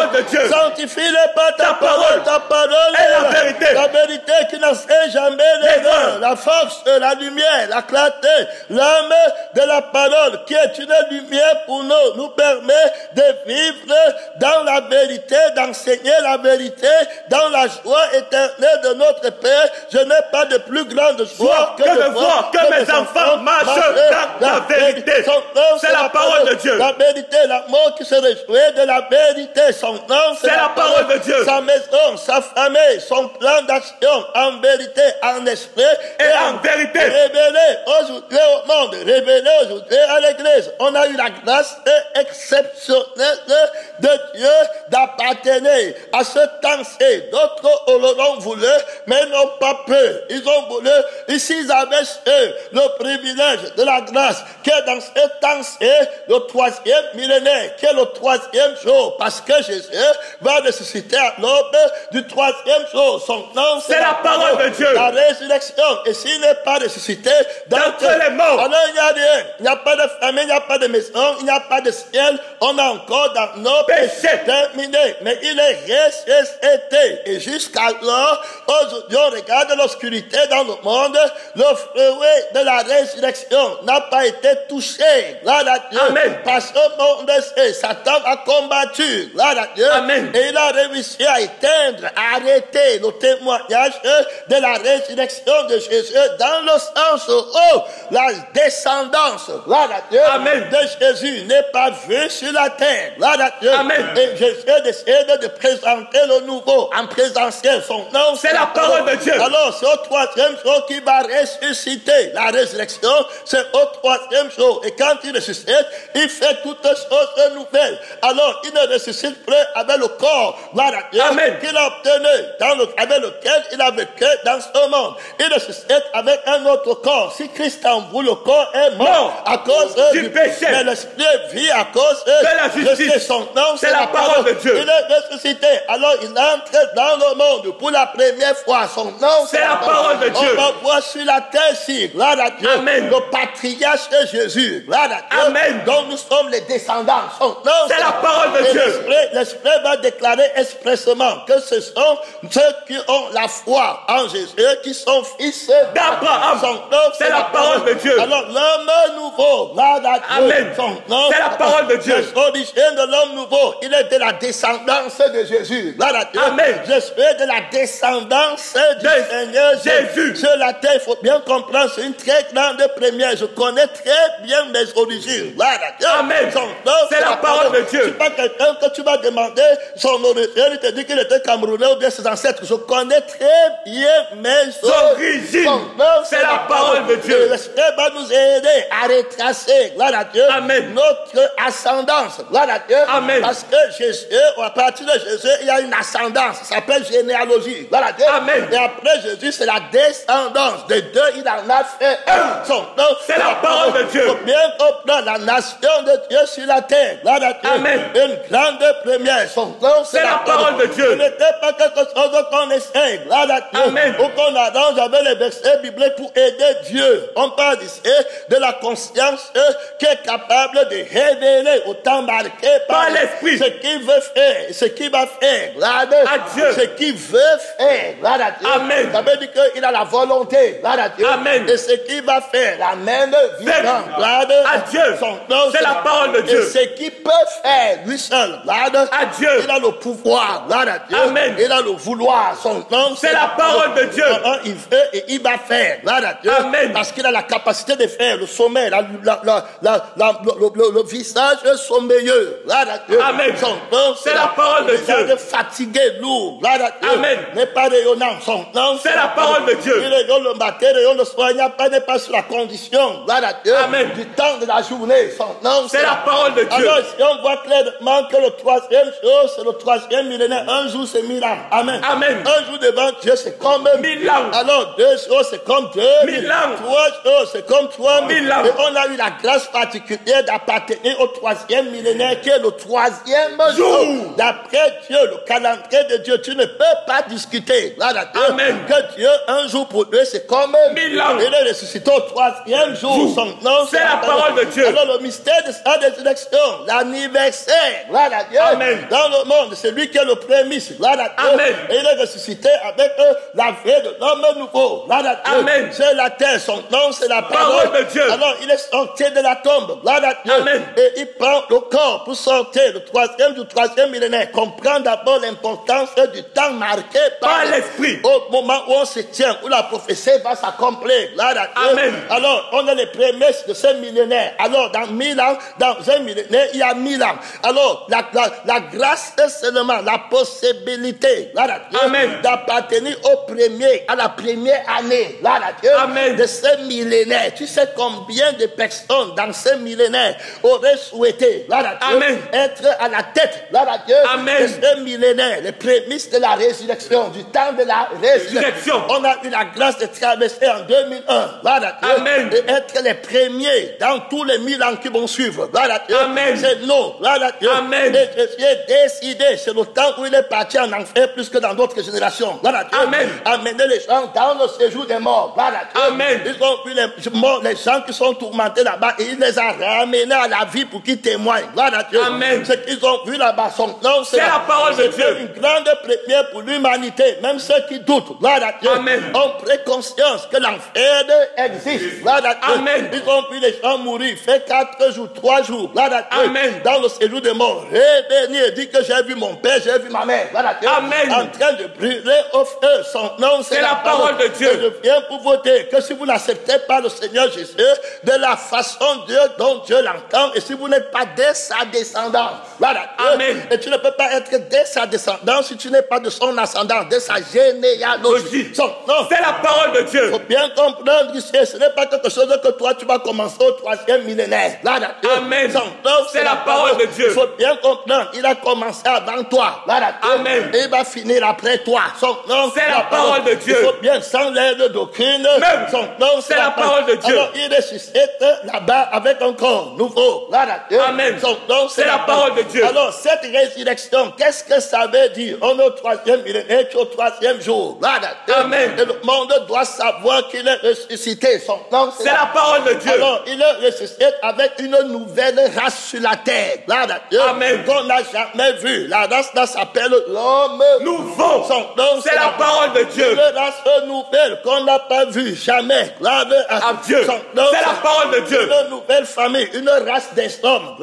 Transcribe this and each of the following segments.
parole de Dieu. Sanctifie-les par ta parole. Ta parole est la vérité. La vérité qui n'a fait jamais l'erreur. La force, la lumière, la clarté, l'âme de la parole qui est une lumière pour nous permet de vivre dans la vérité, d'enseigner la vérité, dans la joie éternelle de notre Père. Je n'ai pas de plus grande joie que de voir que mes enfants marchent dans la vérité. C'est la parole de Dieu. La vérité, l'amour qui se réjouit de la vérité. Son nom, c'est la parole de Dieu. Sa maison, sa famille, son plan d'action, en vérité, en esprit et en vérité. Révélé aujourd'hui au monde, révélé aujourd'hui à l'église. On a eu la grâce exceptionnelle de Dieu d'appartenir à ce temps-ci. D'autres l'auront voulu, mais n'ont pas pu. Ils ont voulu, ici ils avaient le privilège de la grâce, qui est dans ce temps-ci, le 3e millénaire, qui est le 3e jour, parce que Jésus va ressusciter à l'aube du 3e jour. Son nom, c'est la parole de Dieu. La résurrection. Et s'il n'est pas ressuscité d'entre les morts, alors il n'y a rien. Il n'y a pas de famille, il n'y a pas de maison, il n'y a pas de ciel. On est encore dans nos péchés terminés. Mais il est ressuscité. Et jusqu'alors, aujourd'hui, on regarde l'obscurité dans le monde. Le fruit de la résurrection n'a pas été touché. Gloire à Dieu. Amen. Parce que le monde, Satan a combattu. Gloire à Dieu. Amen. Et il a réussi à éteindre, à arrêter le témoignage de la résurrection de Jésus dans le sens où la descendance, gloire à Dieu, amen, de Jésus n'est pas vue sur la terre. Gloire à Dieu. Amen. Et Jésus décide de présenter le nouveau en présentiel. Son nom, c'est la parole de Dieu. Alors, c'est au 3e jour qu'il va ressusciter. La résurrection, c'est au 3e jour. Et quand il ressuscite, il fait toutes choses nouvelles. Alors, il ne ressuscite plus avec le corps, gloire à Dieu, qu'il a obtenu, avec lequel il a vécu dans ce monde. Il ressuscite avec un autre corps. Si Christ en vous, le corps est mort à cause du péché. Mais l'esprit vit à cause de la justice. Son nom, c'est la parole de Dieu. Il est ressuscité. Alors, il entre dans le monde pour la première fois. Son nom, c'est la parole de Dieu. On va voir sur la terre-ci, gloire à Dieu, amen, le patriarche de Jésus, gloire à Dieu, amen, dont nous sommes les descendants. Son nom, c'est la parole de Dieu. L'esprit va déclarer expressément que ce sont ceux qui ont la foi en Jésus, qui sont fils d'Abraham. Son nom, c'est la parole de Dieu. Alors, l'homme nouveau, gloire à Dieu, amen, son nom, c'est la parole de Dieu. L'origine de l'homme nouveau, il est de la descendance de Jésus, gloire à Dieu. Amen. Je suis de la descendance du Seigneur Jésus. Sur la terre, il faut bien comprendre, c'est une très grande première. Je connais très bien mes origines. Gloire à Dieu. Amen. C'est la parole de Dieu. C'est pas quelqu'un que tu vas demander son origine, il te dit qu'il était Camerounais ou bien ses ancêtres. Je connais très bien mes origines. C'est la parole de Dieu. L'Esprit va nous aider à retracer, gloire à Dieu, amen, notre ascendance. Gloire à Dieu. Amen. Parce que Jésus, à partir de Jésus, il y a une ascendance. Ça s'appelle généalogie. Gloire à Dieu. Amen. Et après Jésus, c'est la descendance. Des deux, il en a fait un. Son nom, c'est la parole de Dieu. Il faut bien comprendre la nation de Dieu sur la terre. Gloire à Dieu. Amen. Une grande première. Son nom, c'est la parole de Dieu. Ce n'était pas quelque chose qu'on essaye. Gloire à Dieu. Amen. Ou qu'on arrange avec les versets bibliques pour aider Dieu. On parle ici de la conscience qui est capable de révéler au temps marqué par l'Esprit ce qu'il veut faire, ce qu'il va faire. Gloire à Dieu. Ce qu'il veut faire. Gloire à Dieu. Amen. Ça veut dire qu'il a la volonté. Gloire à Dieu. Amen. Et ce qu'il va faire, la main vivante. Gloire à Dieu. Son nom, c'est la parole de Dieu. Et ce qu'il peut faire, lui seul. Gloire à Dieu. Il a le pouvoir. Gloire à Dieu. Amen. Il a le vouloir. Son nom, c'est la parole de Dieu. Il veut et il va faire. Gloire à Dieu. Amen. Parce qu'il a la capacité de faire le sommeil, le visage sommeilleux. Gloire à Dieu. Amen. Son nom, c'est la parole de Dieu. De fatigué, lourd. Gloire à Dieu. Amen. N'est pas rayonnant. Son nom, c'est la parole de Dieu. Il rayonne le matin, rayonne le soir. Il n'y a pas, n'est pas sur la condition. Gloire à Dieu. Amen. Du temps de la journée. Son nom, c'est la parole de Dieu. Alors, si on voit clairement que le 3e jour, c'est le 3e millénaire. Un jour, c'est 1000 ans. Amen. Amen. Un jour devant Dieu, c'est comme 1000 ans. Alors, 2 jours, c'est comme 2000 ans. 3 jours, c'est comme 3000 ans. Et on a eu la grâce particulière d'appartenir au 3e millénaire, qui est le 3e jour d'après Dieu, le calendrier de Dieu, tu ne peux pas discuter. Amen. Que Dieu, un jour pour eux, c'est comme 1000 ans. Il est ressuscité au 3e jour. Son nom, c'est la parole de Dieu. Alors le mystère de sa résurrection, l'anniversaire, Amen. dans le monde, c'est lui qui est le prémisse. Amen. Et il est ressuscité avec la vie de l'homme nouveau. Amen. C'est la terre, son nom, c'est la Parole de Dieu. Alors il est sorti de la tombe. Amen. Et il prend le corps pour sortir le 3e millénaire. Comprend d'abord l'importance du temps marqué par l'esprit. Au moment où on se tient, où la prophétie va s'accomplir. Amen. Alors, on est les prémices de ce millénaire. Alors, dans 1000 ans, dans un millénaire, il y a 1000 ans. Alors, la grâce est seulement la possibilité d'appartenir au premier, à la première année Amen. de ce millénaire. Tu sais combien de personnes dans ce millénaire auraient souhaité être à la tête de ce millénaire, les prémices de la résurrection, du temps de la résurrection. On a eu la grâce de traverser en 2001 Amen. et être les premiers dans tous les 1000 ans qui vont suivre. Amen. C'est nous. Amen. Et je suis décidé, c'est le temps où il est parti en enfer plus que dans d'autres générations. Amen. Amener les gens dans le séjour des morts. Amen. Ils ont vu les gens qui sont tourmentés là-bas et il les a ramenés à la vie pour qu'ils témoignent. Amen. Ce qu'ils ont vu là-bas, son nom, c'est la parole de Dieu. Une grande première pour l'humanité. Même ceux qui doutent, Amen. ont pris conscience que l'enfer existe. Amen. Ils ont vu les gens mourir, fait 4 jours, 3 jours. Amen. Dans le séjour des morts, revenir, dit que j'ai vu mon père, j'ai vu ma mère. Amen. En train de brûler au feu. Son nom, c'est la parole de Dieu. Et je viens pour vous dire que si vous n'acceptez pas le Seigneur Jésus de la façon dont Dieu l'entend, et si vous n'êtes pas de sa descendance, Amen. Et tu ne peux pas être de sa descendance si tu n'es pas de son ascendant, de sa généalogie. C'est la parole de Dieu. Il faut bien comprendre ici, ce n'est pas quelque chose que toi tu vas commencer au 3e millénaire. Amen. C'est la parole de Dieu. Il faut bien comprendre, il a commencé avant toi. Amen. Et il va finir après toi. C'est la parole de Dieu. Il faut bien, sans l'aide d'aucune. Son nom, c'est la parole de Dieu. Alors il ressuscite là-bas avec un corps nouveau. Amen. Son nom, c'est la parole de Dieu. Alors cette résurrection, qu'est-ce que ça veut dire? On est au 3e millénaire, au 3e jour. Amen. Et le monde doit savoir qu'il est ressuscité. Son nom, c'est la parole de Dieu. Alors il est ressuscité avec une nouvelle race sur la terre. Amen. Qu'on n'a jamais vue. La race là s'appelle l'homme nouveau. Son nom, c'est la parole de Dieu. Une race nouvelle qu'on n'a pas vue jamais. À Dieu. C'est la parole de Dieu. Une nouvelle famille, une race d'hommes.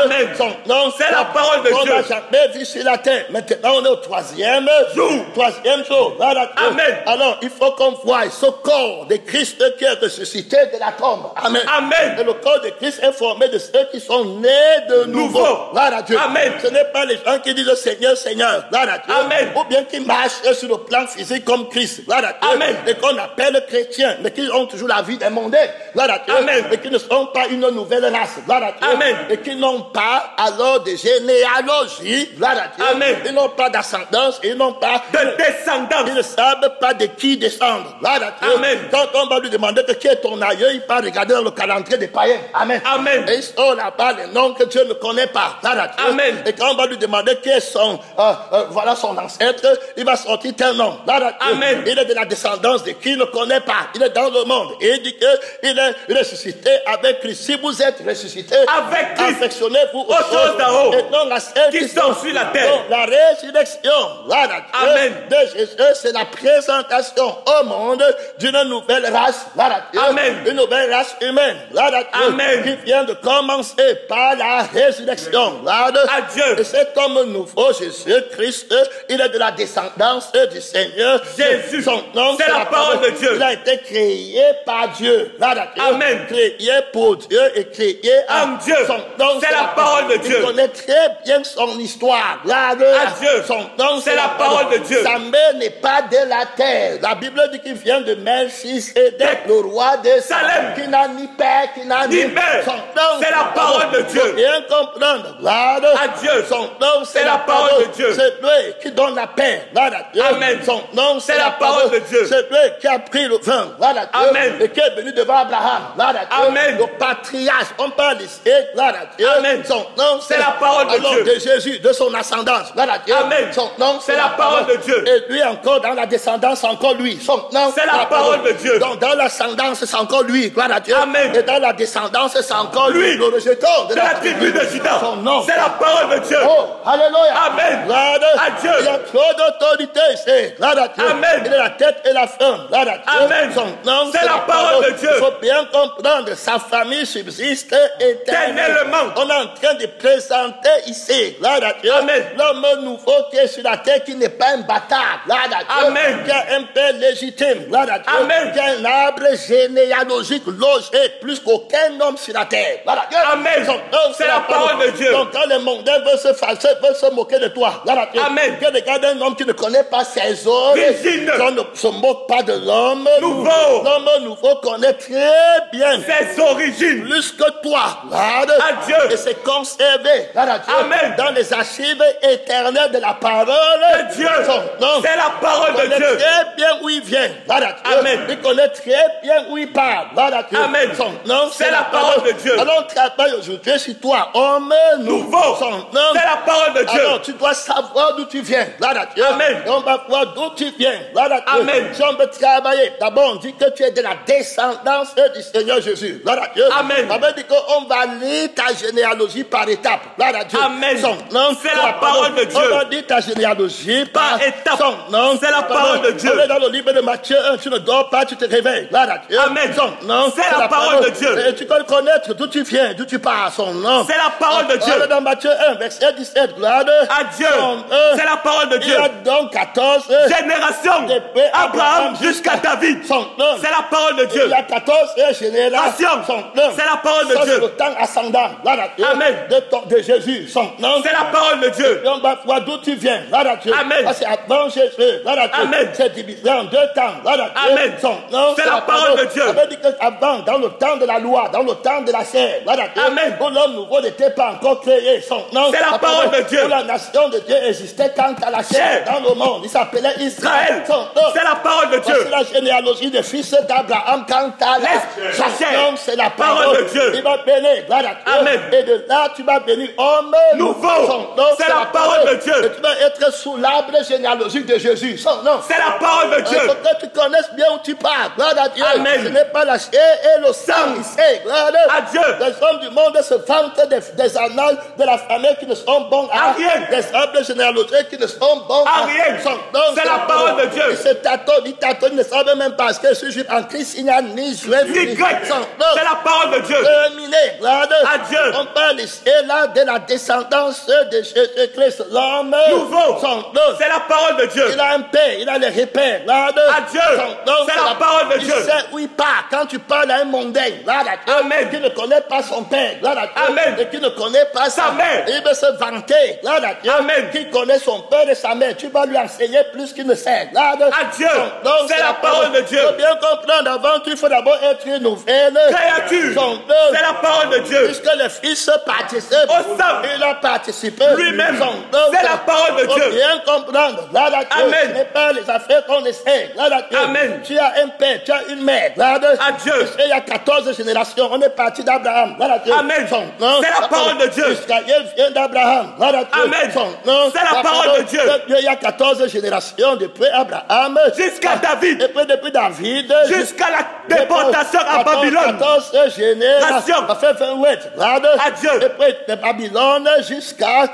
Amen. Son nom, c'est la parole de Dieu. On n'a jamais vu sur la terre. Maintenant, on est au 3e jour. 3e jour. Amen. Alors, il faut qu'on voie ce corps de Christ qui est ressuscité de la tombe. Amen. Amen. Et le corps de Christ est formé de ceux qui sont nés de nouveau. Amen. Ce n'est pas les gens qui disent Seigneur, Seigneur. Amen. Ou bien qui marchent sur le plan physique comme Christ. Amen. Et qu'on appelle chrétiens, mais qui ont toujours la vie des mondains. Amen. Et qui ne sont pas une nouvelle race. Amen. Et qui n'ont pas alors de généalogie. Amen. Ils n'ont pas d'ascendance, ils n'ont pas de descendance. Ils ne savent pas de qui descendre. Amen. Quand on va lui demander que qui est ton aïeux, il va regarder dans le calendrier des païens. Amen. Amen. Et il sort là-bas les noms que Dieu ne connaît pas. Amen. Et quand on va lui demander qui est son ancêtre, il va sortir tel nom. Amen. Il est de la descendance de qui il ne connaît pas. Il est dans le monde. Et il dit qu'il est ressuscité avec Christ. Si vous êtes ressuscité, avec Christ, affectionnez-vous aux choses d'en haut, et non la celle qui sont sur la terre. Donc, la résurrection Amen. de Jésus, c'est la présentation au monde d'une nouvelle race. Amen. Une nouvelle race humaine. Amen. Qui vient de commencer par la résurrection. Adieu. Et cet homme nouveau, Jésus-Christ, il est de la descendance du Seigneur Jésus. Son nom, c'est la parole de Dieu. Il a été créé par Dieu. Amen. Créé pour Dieu et créé en Dieu. Son nom, c'est la parole de Dieu. Il connaît très bien son histoire. Adieu. Son nom, c'est la parole de Dieu. Sa mère n'est pas de la terre. La Bible dit qu'il vient de Melchisédek, le roi de Salem, qui n'a ni père, qui n'a ni mère. Son nom, c'est la parole de Dieu. Bien comprendre. Adieu. Son nom, c'est la parole de Dieu. C'est lui qui donne la paix. Amen. Son nom, c'est la parole de Dieu. C'est lui qui a pris le vin. Amen. Et qui est venu devant Abraham. Amen. Le patriarche. On parle ici. Amen. Son nom, c'est la parole de Dieu. De Jésus. Jésus, de son ascendance. Gloire à Dieu. Amen. Son nom, C'est la parole de Dieu. Et lui encore, dans la descendance, encore lui. Son nom, C'est la parole de Dieu. Donc, dans l'ascendance, c'est encore lui. Gloire à Dieu. Amen. Et dans la descendance, c'est encore lui. Lui. Le rejeton de C'est la tribu de Juda. Son nom. C'est la parole de Dieu. Oh, alléluia. Amen. Gloire À Dieu. Il y a trop d'autorité. C'est gloire à Dieu. Amen. Il est la tête et la fin. Gloire à Dieu. Amen. Son nom, C'est la parole de Dieu. Il faut bien comprendre. Sa famille subsiste éternellement. On est en train de présenter ici. Gloire à Dieu. Amen. L'homme nouveau qui est sur la terre, qui n'est pas un bâtard. Gloire à Dieu. Amen. Qui a un père légitime. Gloire à Dieu. Amen. Qui a un arbre généalogique logé plus qu'aucun homme sur la terre. Gloire à Dieu. Amen. Son nom, C'est la parole de Dieu. Donc quand les mondains veulent se fâcher, veulent se moquer de toi. Gloire à Dieu. Amen. Que regarde un homme qui ne connaît pas ses Origine. on ne se moque pas de l'homme Nouveau. L'homme nouveau connaît très bien Ses origines. plus que toi. Regarde. À Dieu. Et c'est conservé. Regarde à Dieu. Amen. Dans les archives éternelles de la parole De Dieu. Son nom. C'est la parole Il de connaît Dieu. très bien où il vient. Regarde à Dieu. Amen. Il connaît très bien où il parle. Regarde à Dieu. Amen. Son nom, C'est la parole de Dieu. Alors on travaille aujourd'hui sur toi, homme Nouveau. Son nom. C'est la parole de Dieu. Alors tu dois savoir d'où tu viens. Regarde à Dieu. Amen. Et on va voir d'où tu viens. Regarde à Dieu. Amen. Si on veut travailler, d'abord on dit que tu es de la descendance du Seigneur Jésus. Regarde à Dieu. Amen. Ça veut dire qu'on va lire ta généalogie par étapes. Regarde à Dieu. Amen. Son nom, C'est la parole de Dieu. On va lire ta généalogie Par étapes. Son nom, C'est la parole de Dieu. On est dans le livre de Matthieu 1, tu ne dors pas, tu te réveilles. Regarde à Dieu. Amen. Son nom, C'est la parole de Dieu. Et tu peux connaître d'où tu viens, d'où tu pars, son nom. C'est la parole de Dieu. On est dans Matthieu 1, verset 17. Gloire À Dieu. Son nom. C'est la parole de Il Dieu. y a donc 14 Génération. depuis Abraham jusqu'à David. Son nom. C'est la parole de Il Dieu. y a 14 générations. Son nom. C'est la parole de Ça, Dieu. c'est le temps ascendant. Gloire à Dieu. Amen. De Jésus. Son nom. C'est la parole de Dieu. Et on va voir d'où tu viens. Gloire à Dieu. Amen. Ça, c'est avant Jésus. Gloire à Dieu. Amen. C'est divisé en deux temps. Gloire à Dieu. Amen. Son nom. C'est la parole de Dieu. Ça veut dire qu'avant, dans le temps de la loi, dans le temps de la chair, gloire à Dieu, Amen. où l'homme nouveau n'était pas encore créé. Son nom. C'est la parole de Dieu. Où la nation de Dieu existait quant à la chair dans le monde. Il s'appelait Israël. Israël. Son nom. C'est la parole de Dieu. C'est la généalogie des fils d'Abraham quant à la Sa chair. c'est la Parole parole de Dieu. Il va bénir. Gloire à Dieu. Amen. Et de là, tu vas bénir homme Nouveau. Son nom, C'est la parole de Dieu. Et tu vas être sous l'arbre généalogique de Jésus. Son nom. C'est la parole de Il Dieu. faut que tu connaisses bien où tu pars. Gloire à Dieu. Amen. Ce n'est pas la chair et le sang ici. Gloire À Dieu. Les hommes du monde se vantent des annales de la famille qui ne sont bons À rien. des arbres généalogiques qui ne sont bons À rien. Son nom, C'est la parole de Dieu. Ils se tâtonnent, ils ne savent même pas ce que je suis en Christ. Il n'y a ni juif Ni grec. Son nom. C'est la parole de Dieu. Terminé. Gloire À Dieu. On parle ici là de la descendance de Jésus-Christ. L'homme Nouveau. Son nom. C'est la parole de Dieu. Il a un père, il a les repères. Gloire À Dieu. Son nom, C'est la parole de il Dieu. sait où il part. Quand tu parles à un mondain, gloire à Dieu, Amen. qui ne connaît pas son père, gloire à Dieu, Amen. et qui ne connaît pas Sa mère. il veut se vanter, gloire à Dieu, Amen. qui connaît son père et sa mère, tu vas lui enseigner plus qu'il ne sait. Gloire À Dieu. Son nom, C'est la parole de Dieu. Il faut bien comprendre avant qu'il faut d'abord être une nouvelle Créature. Son nom, C'est la parole de Dieu. puisque le Fils participe, Au sang. il a participé Lui-même. Son nom, C'est la parole de il faut Dieu. bien comprendre. Gloire à Dieu. Amen. Ce n'est pas les affaires qu'on essaie. Gloire à Dieu. Amen. Tu as un père, tu as une mère. Gloire À Dieu. Il y a 14 générations. On est parti d'Abraham. Gloire à Dieu. Amen. Son nom, C'est la parole de Dieu. Israël vient d'Abraham. Gloire à Dieu. Amen. Son nom, C'est la parole de Dieu. Il y a 14 générations depuis Abraham. Jusqu'à David. Et puis depuis David. Jusqu'à la déportation à Babylone. 14 générations. Ça fait 28. Gloire À Dieu. Et puis de Babylone jusqu'à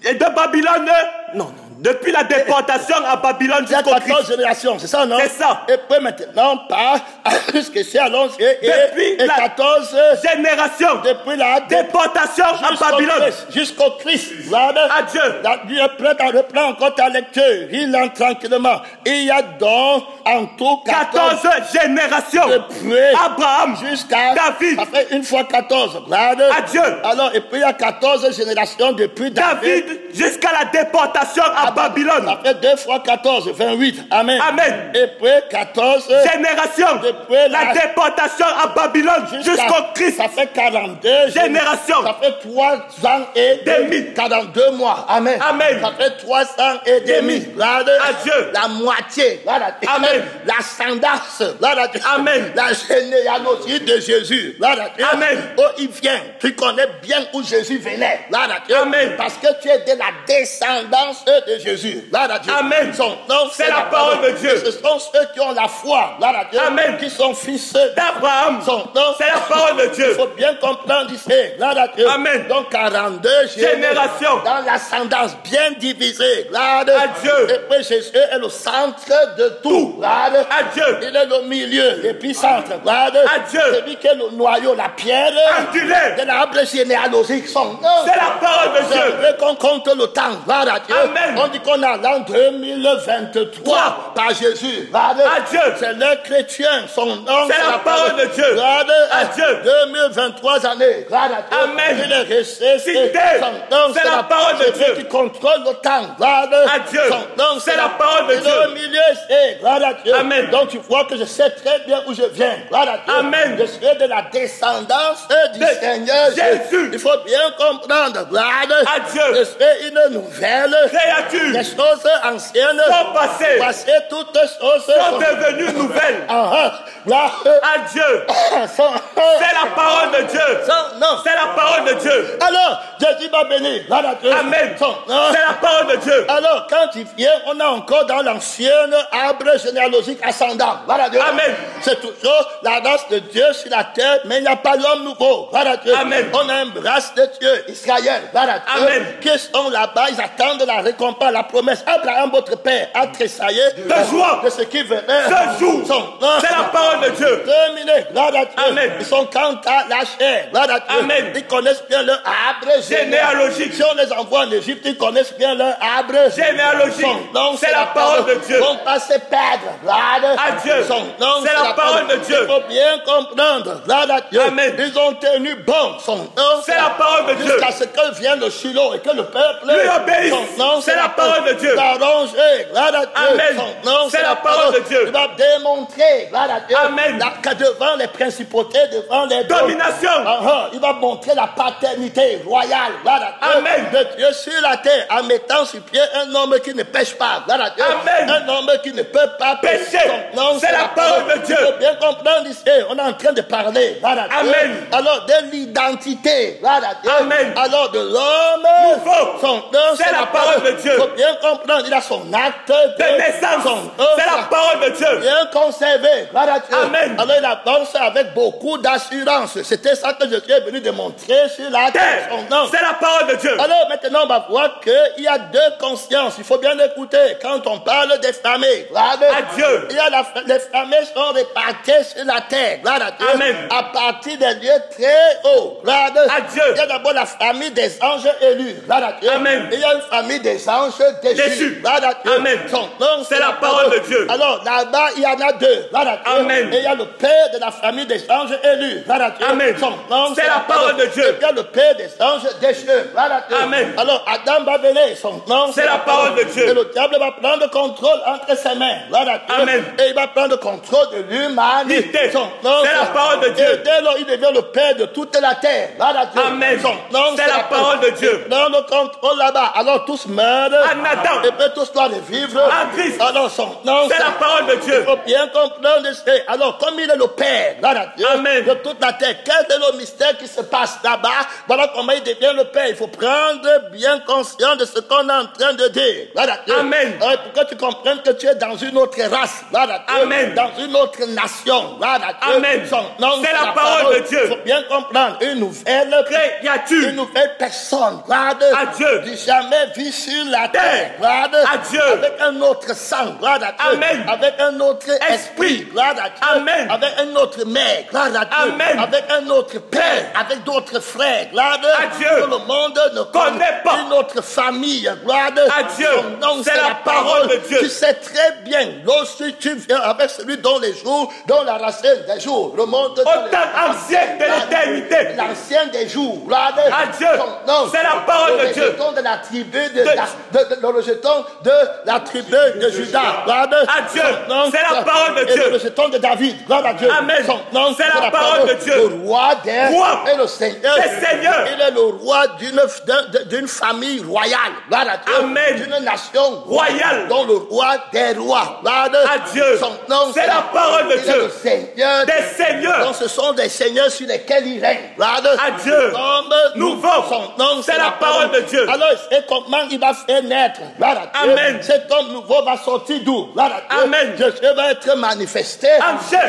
Et de Babylone. Non. Depuis la déportation à Babylone il y a jusqu'au 14 Christ. générations, c'est ça, non? C'est ça. Et puis maintenant, par jusqu'ici, allons-y. Depuis Et la 14 Génération. depuis la Déportation à Babylone. Jusqu'au Christ. Voilà. À Dieu. Dieu reprend encore ta lecture. Il entre tranquillement. Il y a donc en tout 14 générations. depuis Abraham jusqu'à David. Ça fait une fois 14. Voilà. À Dieu. Alors, et puis il y a 14 générations depuis David jusqu'à la déportation à Babylone. Ça fait 2 fois 14, 28. Amen. Amen. Et puis 14. Génération. Depuis La déportation à Babylone jusqu'au Christ. Ça fait 42 Génération. Ça fait 3 ans et demi. 42 mois. Amen. Amen. Ça fait 3 ans et demi. Adieu. La moitié. Amen. L'ascendance. Amen. La généalogie de Jésus. Amen. Oh, il vient. Tu connais bien où Jésus venait. Amen. Parce que tu es de la descendance de Jésus. Amen. Son nom, c'est la parole de Dieu. Ce sont ceux qui ont la foi. Amen. Qui sont fils d'Abraham. Son nom, c'est la parole de Dieu. Il faut bien comprendre ici. Amen. Donc 42 générations. Dans l'ascendance bien divisée. Adieu. Et puis Jésus est le centre de tout. Adieu. Il est le milieu, l'épicentre. Adieu. C'est lui qui est le noyau, la pierre. Ondulée. De l'arbre généalogique. Son nom. C'est la parole de Dieu. C'est vrai qu'on compte le temps. Amen. On dit qu'on a l'an 2023 par Jésus. Adieu. C'est le chrétien. Son nom. C'est la parole de Dieu. Adieu. 2023 années. Amen. Il est resté. C'est la parole de Dieu. Qui contrôle le temps. Adieu. C'est la parole de Dieu. Au milieu, Amen. Donc tu vois que je sais très bien où je viens. Amen. Je suis de la descendance du Seigneur Jésus. Il faut bien comprendre. Adieu. Je suis une nouvelle créature. Les choses anciennes sont passées. Toutes choses sont devenues nouvelles. Adieu. C'est la parole de Dieu. C'est la parole de Dieu. Alors, Jésus va bénir. Amen. C'est la parole de Dieu. Alors, quand il vient, on est encore dans l'ancienne arbre généalogique ascendant. Amen. C'est toujours la race de Dieu sur la terre, mais il n'y a pas l'homme nouveau. Amen. On a un race de Dieu, Israël. Amen. Qui sont là-bas, ils attendent la récompense, la promesse. Abraham, votre père, a tressaillé de joie de ce qui venait. Ce jour, c'est la parole de Dieu. Terminé. Amen. Ils sont quant à la chair. Amen. Ils connaissent bien leur arbre généalogique. Si on les envoie en Égypte, ils connaissent bien leur arbre généalogique. C'est la parole de Dieu. Ils vont pas se perdre. Adieu. C'est la parole de Dieu. Il faut bien comprendre. Amen. Ils ont tenu bon. Son nom, c'est la parole de Dieu. Jusqu'à ce que vienne le Shiloh et que le peuple lui obéisse. C'est la parole de Dieu. Amen. C'est la parole de Dieu. Il va démontrer. Amen. Que devant les principautés, devant les dominations, il va montrer la paternité royale. Amen. De Dieu sur la terre, en mettant sur pied un homme qui ne pêche pas. Amen. Un homme qui ne peut pas pécher. C'est la parole de Dieu. Il faut bien comprendre ici. On est en train de parler. Amen. Alors de l'identité. Amen. Alors de l'homme. C'est la parole de Dieu. Il faut bien comprendre. Il a son acte de naissance. C'est la parole de Dieu. Bien conservé. Amen. Alors il avance avec beaucoup d'assurance. C'était ça que je suis venu démontrer sur la terre. C'est la parole de Dieu. Alors maintenant on va voir qu'il y a deux consciences. Il faut bien écouter quand on parle des familles. Adieu. Il y a les familles sont réparties sur la terre. Amen. À partir des lieux très hauts. Adieu. Il y a d'abord la famille des anges élus. Amen. Il y a une famille des anges déchus. Amen. C'est la parole de Dieu. Alors là-bas il y en a deux. Amen. Et il y a le père de la famille des anges élus. Amen. C'est la parole de Dieu. Et il y a le père des anges déchus. Amen. Alors Adam va venir. Son nom. C'est la parole de Dieu. Et le diable va prendre le contrôle entre ses mains. Amen. Et il va prendre le contrôle de l'humanité. C'est la parole de Dieu. Et dès lors, il devient le père de toute la terre. Amen. C'est la parole de Dieu. Il prend le contrôle là-bas. Alors tous meurent. Et puis tous doivent vivre. En Christ. Alors son nom. C'est la parole de Dieu. Il faut bien comprendre. Alors comme il est le père Amen. de toute la terre, quel est le mystère qui se passe là-bas? Voilà comment il devient le père. Il faut prendre bien conscience de ce qu'on est en train de dire. Amen. Pour que tu comprennes que tu es dans une autre race. Amen. Dans une autre nation. Amen. C'est la parole de Dieu. Il faut bien comprendre. Une nouvelle créature. Une nouvelle personne. Adieu. Du jamais vu sur la terre. Adieu. Avec un autre sang. Amen. Avec un autre esprit. Amen. Avec un autre mère. Amen. Avec un autre père, avec d'autres frères, gloire à Dieu. Que le monde ne connaît pas une autre famille, gloire à Dieu. C'est la parole de Dieu. Tu sais très bien, lorsque tu viens avec celui dont les jours, dont la racine des jours, le monde au temps ancien de l'éternité, l'ancien des jours, gloire à Dieu. C'est la parole de Dieu. De la tribu le rejeton de la tribu de Judas, gloire à Dieu. C'est la parole de Dieu. Le rejeton de David, gloire à Dieu. Amen. C'est la parole de Dieu. Le roi des rois et le Seigneur. Il est le roi d'une famille royale, gloire à Dieu. Amen. D'une nation royale, dont le roi des rois, gloire à Dieu. Son nom, c'est la parole de Dieu. Le Seigneur des seigneurs. Donc ce sont des seigneurs sur lesquels il règne, gloire à Dieu. Nouveau. Son nom, c'est la parole de Dieu. Alors, c'est comment il va faire naître, gloire à Dieu. Amen. Cet homme nouveau va sortir d'où, gloire à Dieu. Amen. Dieu va être manifesté.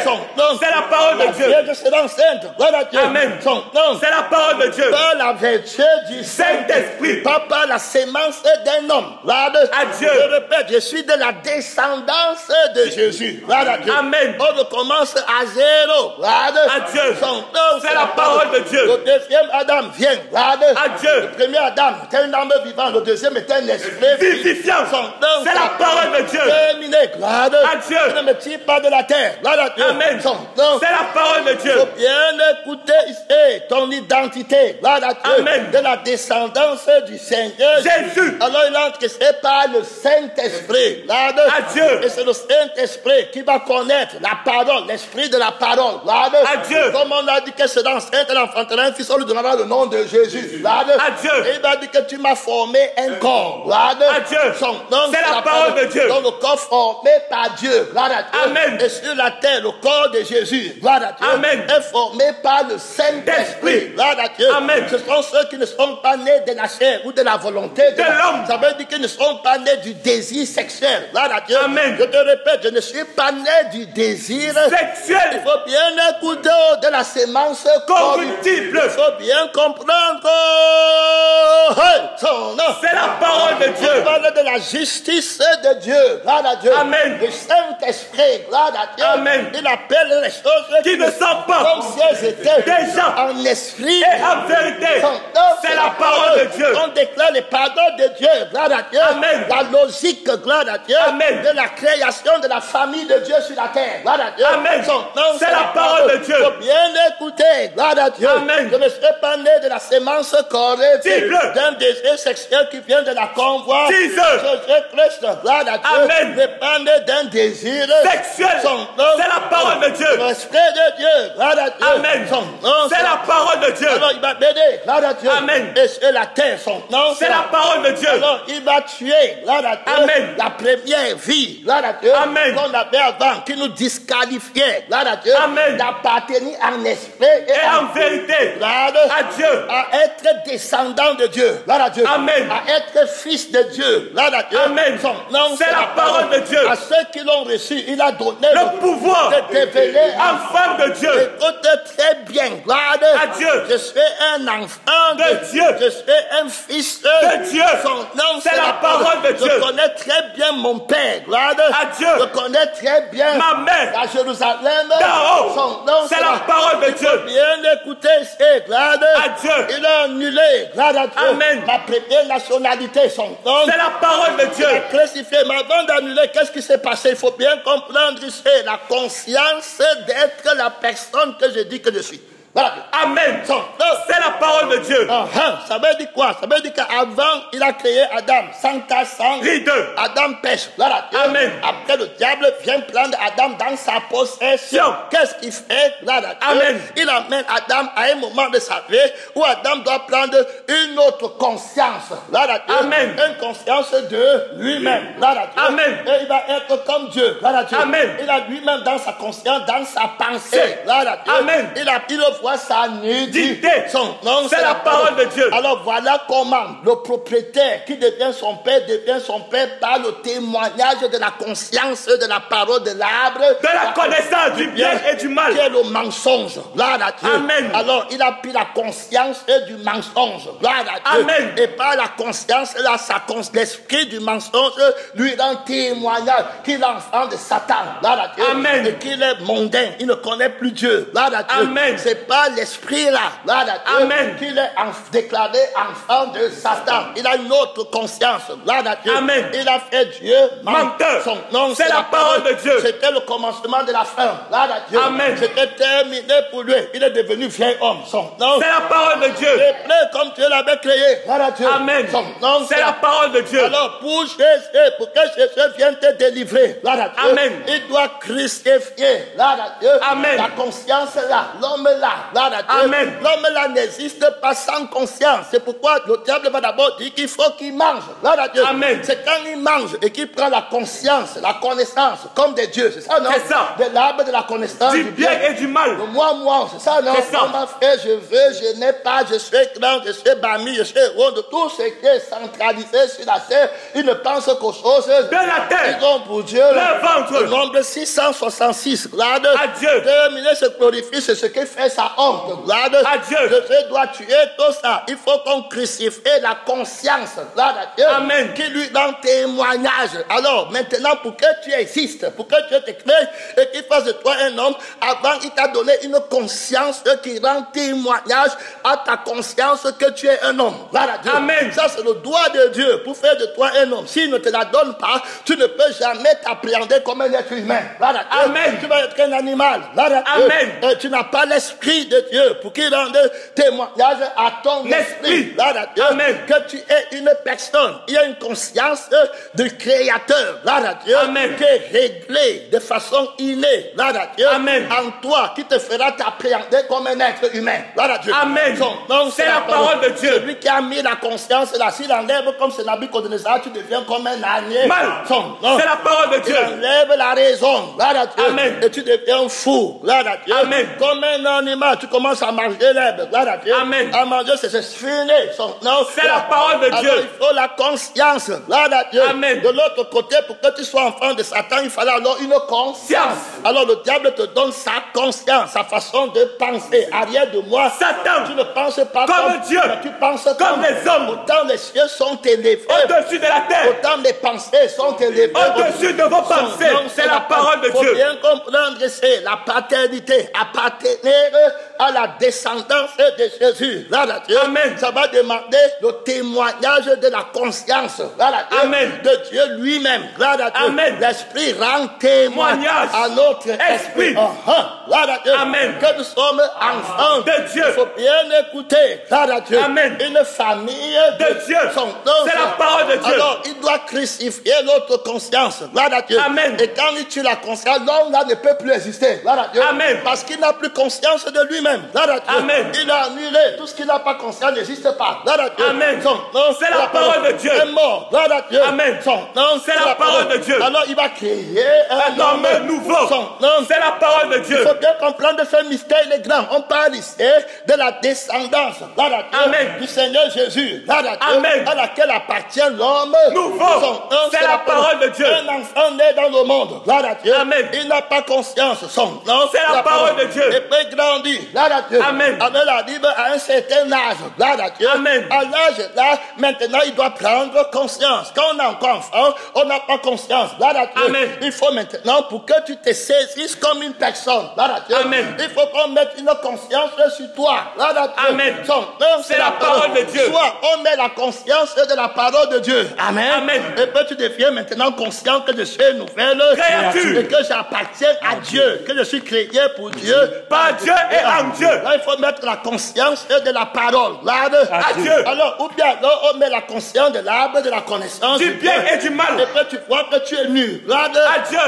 Son nom, c'est la parole de Dieu. Vierge sera enceinte, gloire à Dieu. Amen. Son nom, c'est la parole de Dieu. Par la vertu du Saint-Esprit. Pas par la sémence d'un homme, gloire à Dieu. Je répète, je suis de la descendance de Jésus, gloire à Dieu. Amen. On commence à zéro, gloire à Dieu. Son nom, c'est la parole de Dieu. Le deuxième Adam vient, gloire à Dieu. Le premier Adam était un âme vivant, le deuxième était un esprit vivifiant. C'est la parole de Dieu. Terminé, gloire à Dieu. Ne me tire pas de la terre, gloire à Dieu. Amen. C'est la parole de Dieu. Faut bien écouter ton identité, gloire à Dieu. Amen. De la descendance du Seigneur Jésus. Alors il entre que c'est par le Saint-Esprit, gloire à Dieu. Et c'est le Saint-Esprit qui va connaître la parole, l'esprit de la parole, gloire à Dieu. Comme on a dit que c'est dans elle enfantera un fils, on lui donnera le nom de Jésus, gloire à Dieu. Et il va dire que tu m'as formé un corps, gloire à Dieu. Son nom, c'est la parole de Dieu. Dans le corps formé par Dieu, gloire à Dieu. Amen. Et sur la terre, le corps de Jésus, gloire à Dieu. Amen. Est formé par le Saint-Esprit, gloire à Dieu. Amen. Ce sont ceux qui ne sont pas nés de la chair ou de la volonté de l'homme. Ça veut dire qu'ils ne sont pas nés du désir sexuel, gloire à Dieu. Amen. Je te répète, je ne suis pas né du désir sexuel. Il faut bien écouter de la sémence corruptible. Il faut bien comprendre. C'est la parole de Dieu. On parle de la justice de Dieu, gloire à Dieu. Amen. Le Saint-Esprit, gloire à Dieu. Amen. Il appelle les choses qui ne sont pas comme si elles étaient déjà en esprit et en vérité. C'est la parole de Dieu. On déclare les pardons de Dieu, gloire à Dieu. Amen. La logique, gloire à Dieu. Amen. De la création de la famille de Dieu sur la terre, gloire à Dieu. Amen. C'est la parole de Dieu. Il faut bien écouter, gloire à Dieu. Amen. Je ne suis pas né de la sémence corruptible, d'un désir sexuel qui vient de la convoitise. Jésus-Christ, gloire à Dieu. Amen. N'est pas né d'un désir sexuel. C'est la parole de Dieu. L'esprit de Dieu, gloire à Dieu. Amen. C'est la parole de Dieu. Alors il va bénir, gloire à Dieu. Amen. Et sur la terre, son nom. C'est la parole de Dieu. Alors il va tuer, gloire à Dieu. Amen. La première vie, gloire à Dieu. Amen. Qu'on avait avant, qui nous disqualifiait, gloire à Dieu. Amen. D'appartenir en esprit et en vérité. Gloire à Dieu. À être descendant de Dieu, gloire à Dieu. Amen. À être fils de Dieu, gloire à Dieu. Amen. Son nom, c'est la parole de Dieu. À ceux qui l'ont reçu, il a donné le pouvoir de devenir enfant de Dieu. Écoute très bien, gloire à Dieu. Je suis un enfant de Dieu. Je suis un fils de Dieu. Son nom, c'est la parole de Dieu. Je connais très bien mon père, gloire à Dieu. Je connais très bien ma mère à Jérusalem. Son nom, c'est la parole de Dieu. Bien écouter, c'est gloire à Dieu. Il a annulé, gloire à Dieu. Amen. Ma première nationalité, son nom. C'est la parole de Dieu. Il a crucifié. Mais avant d'annuler, qu'est-ce qui s'est passé? Il faut bien comprendre, c'est la conscience d'être la personne que je dis que je suis. Voilà. Amen. C'est la parole de Dieu. Ça veut dire quoi? Ça veut dire qu'avant, il a créé Adam sans tache, sans hideux. Adam pêche. Voilà. Amen. Après, le diable vient prendre Adam dans sa possession. Qu'est-ce qu'il fait? Voilà. Amen. Il amène Adam à un moment de sa vie où Adam doit prendre une autre conscience. Voilà. Amen. Une conscience de lui-même. Voilà. Amen. Et il va être comme Dieu. Voilà. Amen. Il a lui-même dans sa conscience, dans sa pensée. Voilà. Amen. Il le voit sa nudité. Son nom, c'est la parole de Dieu. Alors voilà comment le propriétaire qui devient son père par le témoignage de la conscience de la parole de l'arbre. De la connaissance du bien et du mal. Qui est le mensonge. Gloire à Dieu. Amen. Alors il a pris la conscience du mensonge. Gloire à Dieu. Amen. Et par la conscience, là, l'esprit du mensonge lui rend témoignage qu'il est enfant de Satan. Gloire à Dieu. Amen. Et qu'il est mondain. Il ne connaît plus Dieu. Gloire à Dieu. Amen. C'est pas l'esprit là. Gloire à Dieu. Amen. Qu'il est déclaré enfant de Satan. Il a une autre conscience. Gloire à Dieu. Amen. Il a fait Dieu menteur. Son nom, c'est la parole de Dieu. C'était le commencement de la fin. Gloire à Dieu. Amen. C'était terminé pour lui. Il est devenu vieil homme. Son nom, c'est la parole de Dieu. Il est plein comme Dieu l'avait créé. Gloire à Dieu. Amen. Son nom, c'est la parole de Dieu. Alors pour Jésus, pour que Jésus vienne te délivrer. Gloire à Dieu. Amen. Il doit crucifier. Gloire à Dieu. Amen. La conscience là. L'homme là. Gloire à Dieu. Amen. L'homme là n'existe pas sans conscience. C'est pourquoi le diable va d'abord dire qu'il faut qu'il mange. Gloire à Dieu. Amen. C'est quand il mange et qu'il prend la conscience, la connaissance comme des dieux. C'est ça, non? C'est ça. De l'arbre de la connaissance du bien et du mal. Le moi, c'est ça, non? C'est ça. Comment faire, je veux, je n'ai pas, je suis grand, je suis bami, je suis rond, de tout ce qui est centralisé sur la terre. Ils ne pensent qu'aux choses de la terre. Ils ont pour Dieu le nombre 666. Gloire à Dieu. Terminer se glorifier, c'est ce qui fait sa honte. Gloire à Dieu. Je dois tuer tout ça. Il faut qu'on crucifie la conscience. Gloire à Dieu. Amen. Qui lui rend témoignage. Alors, maintenant, pour que tu existes, pour que Dieu te crée et qu'il fasse de toi un homme, avant, il t'a donné une conscience qui rend témoignage à ta conscience que tu es un homme. Gloire à Dieu. Amen. Ça, c'est le droit de Dieu pour faire de toi un homme. S'il ne te la donne pas, tu ne peux jamais t'appréhender comme un être humain. Gloire à Dieu. Amen. Tu vas être un animal. Gloire à Dieu. Amen. Et tu n'as pas l'esprit de Dieu pour qu'il rende témoignage à ton esprit. Gloire à Dieu. Amen. Que tu es une personne. Il y a une conscience de créateur. Gloire à Dieu. Amen. Qui est réglée de façon innée. Gloire à Dieu. Amen. En toi, qui te fera t'appréhender comme un être humain. Gloire à Dieu. Amen. Donc, c'est la parole de Dieu. Celui qui a mis la conscience là, s'il enlève comme c'est Nabucodonosor, tu deviens comme un ânier. Mal. C'est la parole de Dieu. Tu enlèves la raison. Gloire à Dieu. Amen. Et tu deviens fou. Gloire à Dieu. Amen. Comme un animal, tu commences à manger l'herbe. Gloire à Dieu. Amen. À manger, c'est fini. C'est la parole de Dieu. Alors, il faut la conscience. Gloire à Dieu. Amen. De l'autre côté, pour que tu sois enfant de Satan, il fallait alors une conscience. Alors le diable te donne sa conscience, sa façon de penser. Arrière de moi, Satan, tu ne penses pas comme Dieu, mais tu penses comme les hommes. Autant les cieux sont élevés au-dessus de la terre, autant les pensées sont élevées au-dessus de vos pensées. C'est la parole de Dieu. Il faut bien comprendre, c'est la paternité, appartenir à la descendance de Jésus. Là, Dieu, amen. Ça va demander le témoignage de la conscience. Là, Dieu, amen. De Dieu lui-même. Là, Dieu, amen. L'Esprit rend témoignage à notre esprit. Là, Dieu, amen. Que nous sommes enfants de Dieu. Il faut bien écouter. Là, Dieu, amen. Une famille de Dieu. C'est la parole de Dieu. Alors, il doit crucifier notre conscience. Là, Dieu. Amen. Et quand il tue la conscience, l'homme là ne peut plus exister. Là, Dieu. Amen. Parce qu'il n'a plus conscience de lui-même. Là, Dieu. Amen. Il a annulé tout ce qui n'a pas conscience n'existe pas. Là, Dieu. Amen. C'est la parole de Dieu. Il est mort. Là, Dieu. Amen. C'est la parole de Dieu. Alors, il va créer un homme nouveau. C'est la parole de Dieu. Il faut bien comprendre ce mystère, il est grand. On parle ici de la descendance. Là, Dieu. Amen. Du Seigneur Jésus. Là, Dieu. Amen. À laquelle appartient l'homme nouveau. C'est la parole de Dieu. Un enfant né dans le monde. Là, Dieu. Amen. Il n'a pas conscience. Son nom. C'est la parole de Dieu. Il peut grandir. Là, Dieu. Amen. Avec la Bible à un certain âge. Là, Dieu. Amen. À l'âge là, maintenant, il doit prendre conscience. Quand on est encore enfant, on n'a pas conscience. Là, Dieu. Amen. Il faut maintenant, pour que tu te saisisses comme une personne. Là, Dieu. Amen. Il faut qu'on mette une conscience sur toi. Là, Dieu. Amen. C'est la parole de Dieu. Soit on met la conscience de la parole de Dieu. Amen. Amen. Et puis tu deviens maintenant conscient que je suis une nouvelle créature. Et que j'appartiens à Dieu. Que je suis créé pour Dieu. Par Dieu et en Dieu. Là, il faut mettre la conscience de la parole. Là, à Dieu. Alors, ou bien, là, on met la conscience de l'arbre de la connaissance du bien et du mal. Et puis tu vois que tu es nu. Là, à Dieu.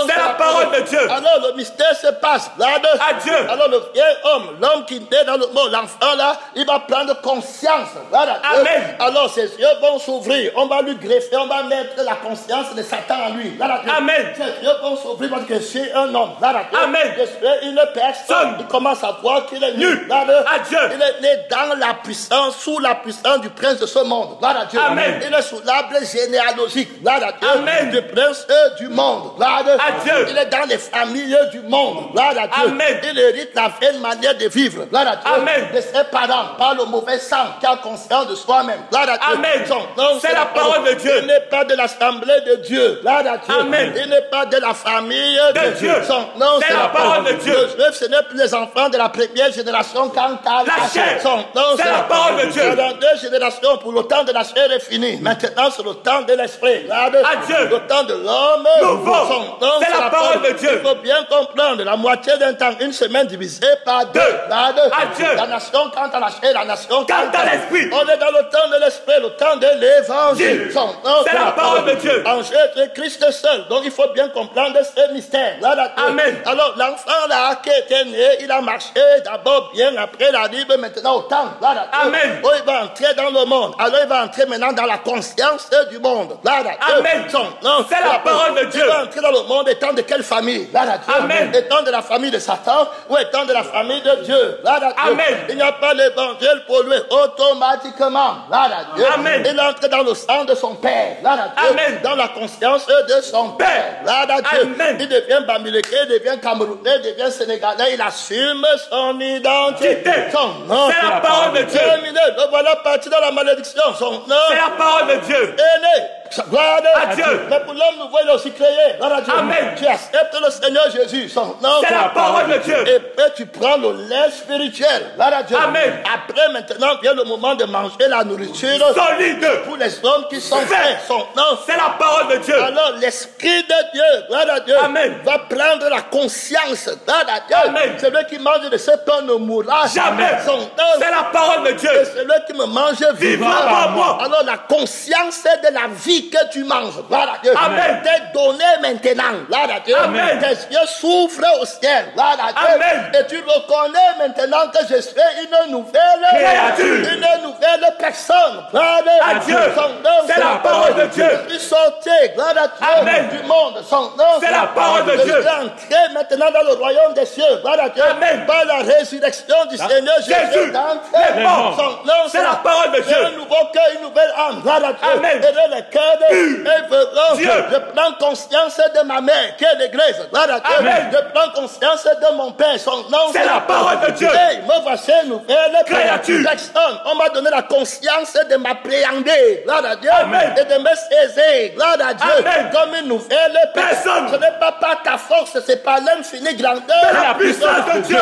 C'est la parole de Dieu. Alors, le mystère se passe. Là, à Dieu. Alors, le vieil homme, l'homme qui naît dans le monde, l'enfant là, il va prendre conscience. Là, amen. Alors, ses yeux vont s'ouvrir. On va lui greffer, on va mettre la conscience de Satan en lui. Là, amen. Ses yeux vont s'ouvrir parce que je suis un homme. Là, amen. Je suis une personne. Il commence comment savoir qu'il est nul? À Dieu. Il est né dans la puissance, sous la puissance du prince de ce monde. Gloire à Dieu. Amen. Il est sous l'arbre généalogique. Gloire à Dieu. Amen. Du prince du monde. Gloire à Dieu. Il est dans les familles du monde. Gloire à Dieu. Amen. Il hérite la vaine manière de vivre. Gloire à Dieu. Amen. De ses parents, par le mauvais sang, qui a conscience de soi-même. Gloire à Dieu. Amen. Non, c'est la parole de Dieu. Il n'est pas de l'assemblée de Dieu. Gloire à Dieu. Amen. Il n'est pas de la famille de Dieu. Non, c'est la parole de Dieu. Le juif, ce n'est plus les enfants de la première génération quand la chair. C'est la parole de Dieu. Dans 2 générations, pour le temps de la chair est fini. Maintenant, c'est le temps de l'esprit. À Dieu. Le temps de l'homme. C'est la parole de Dieu. Il faut bien comprendre. La moitié d'un temps, une semaine divisée par 2. À Dieu. La nation quant à la chair, la nation quant à l'esprit. On est dans le temps de l'esprit, le temps de l'évangile. C'est la parole de Dieu. En Jésus Christ seul. Donc il faut bien comprendre ce mystère. Amen. Alors l'enfant là qui était né, il a marché d'abord bien après la Bible, maintenant au temps. Amen. Oh, il va entrer dans le monde. Alors il va entrer maintenant dans la conscience du monde. Amen. C'est la parole de Dieu. Il va entrer dans le monde étant de quelle famille? Amen. Étant de la famille de Satan ou étant de la famille de Dieu? Amen. Il n'y a pas l'évangile pour lui automatiquement. Amen. Il entre dans le sang de son père. Amen. Dans la conscience de son père. Amen. Il devient bamileke, il devient camerounais, il devient sénégalais, il assume son identité. Son nom. C'est la parole de Dieu. Terminé. Donc voilà parti dans la malédiction. Son nom. C'est la parole de Dieu. Est né. Gloire à Dieu. Mais pour l'homme nouveau, il est aussi créé. Gloire à Dieu. Amen. Tu acceptes le Seigneur Jésus. Son nom. C'est la parole de Dieu. Et puis tu prends le lait spirituel. Gloire à Dieu. Amen. Après, maintenant, vient le moment de manger la nourriture solide pour les hommes qui sont faits. Son nom. C'est la parole de Dieu. Alors, l'Esprit de Dieu, gloire à Dieu, Amen. va prendre la conscience. Gloire à Dieu. Amen. Celui qui mange de ce pain ne mourra jamais. Son nom. C'est la parole de Dieu. Et celui qui me mange vivra par moi. Alors, la conscience de la vie que tu manges. Gloire à Dieu. Amen. T'es donné maintenant. Gloire à Dieu. Amen. Tes yeux s'ouvrent au ciel. Gloire à Dieu. Amen. Et tu reconnais maintenant que je suis une nouvelle créature. Une nouvelle personne. Gloire à Dieu. C'est la parole de Dieu. Je suis sorti. Gloire à Dieu. Amen. Du monde. Son nom. C'est la parole de Dieu. Je suis entré maintenant dans le royaume des cieux. Gloire à Dieu. Amen. Par la résurrection du Seigneur Jésus. Les morts. Son nom. C'est la parole de Dieu. Un nouveau cœur, une nouvelle âme. Gloire à Dieu. Amen. Et dans le cœur Dieu. Je prends conscience de ma mère qui est l'église. Gloire à Dieu. Amen. Je prends conscience de mon père. Son nom. C'est la parole de Dieu. Hey, me voici une nouvelle créature. Personne. On m'a donné la conscience de m'appréhender. Gloire à Dieu. Amen. Et de me saisir. Gloire à Dieu. Amen. Comme une nouvelle personne. Ce n'est pas par ta force, c'est par l'infinie grandeur. C'est la puissance de Dieu.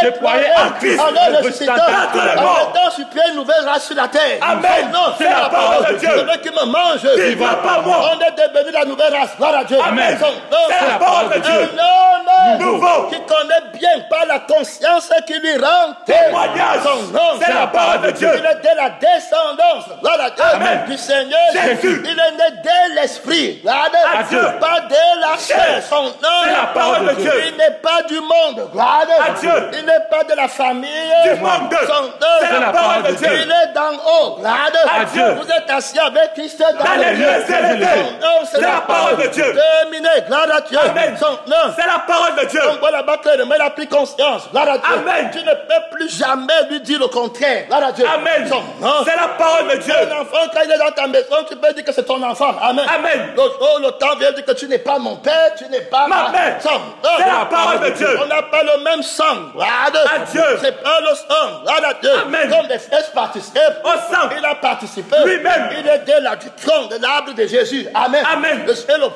Déployée en Christ. En ressuscitant. En mettant sur pied une nouvelle race sur la terre. Amen. C'est la parole de Dieu. Celui qui me mange vivra pas moi. On est devenu la nouvelle race. Gloire à Dieu. Amen. C'est la parole de Dieu. Un homme nouveau qui connaît bien par la conscience qui lui rend témoignage. C'est la parole de Dieu. Il est de la descendance. Gloire à Dieu. Amen. Du Seigneur Jésus. Il est né de l'esprit. Gloire à Dieu. Pas de la chair. Son nom. C'est la parole de Dieu. Il n'est pas du monde. Gloire à Dieu. Il n'est pas de la famille du monde. Son nom. C'est la parole de Dieu. Il est d'en haut. Gloire à Dieu. Vous êtes assis avec Christ dans les lieux élevés. C'est la parole de Dieu. Terminé. Gloire à Dieu. Amen. C'est la parole de Dieu. Donc voilà, mais il a pris conscience. Gloire à Dieu. Amen. Tu ne peux plus jamais lui dire le contraire. Gloire à Dieu. Amen. C'est la parole de Dieu. Un enfant, quand il est dans ta maison, tu peux dire que c'est ton enfant. Amen. Amen. Le temps vient dire que tu n'es pas mon père, tu n'es pas ma mère. C'est la parole de Dieu. On n'a pas le même sang. Gloire à Dieu. C'est pas le sang. Gloire à Dieu. Amen. Comme les frères participent au sang. Il a participé. Lui-même. Il est du tronc de l'arbre de Jésus. Amen. Amen.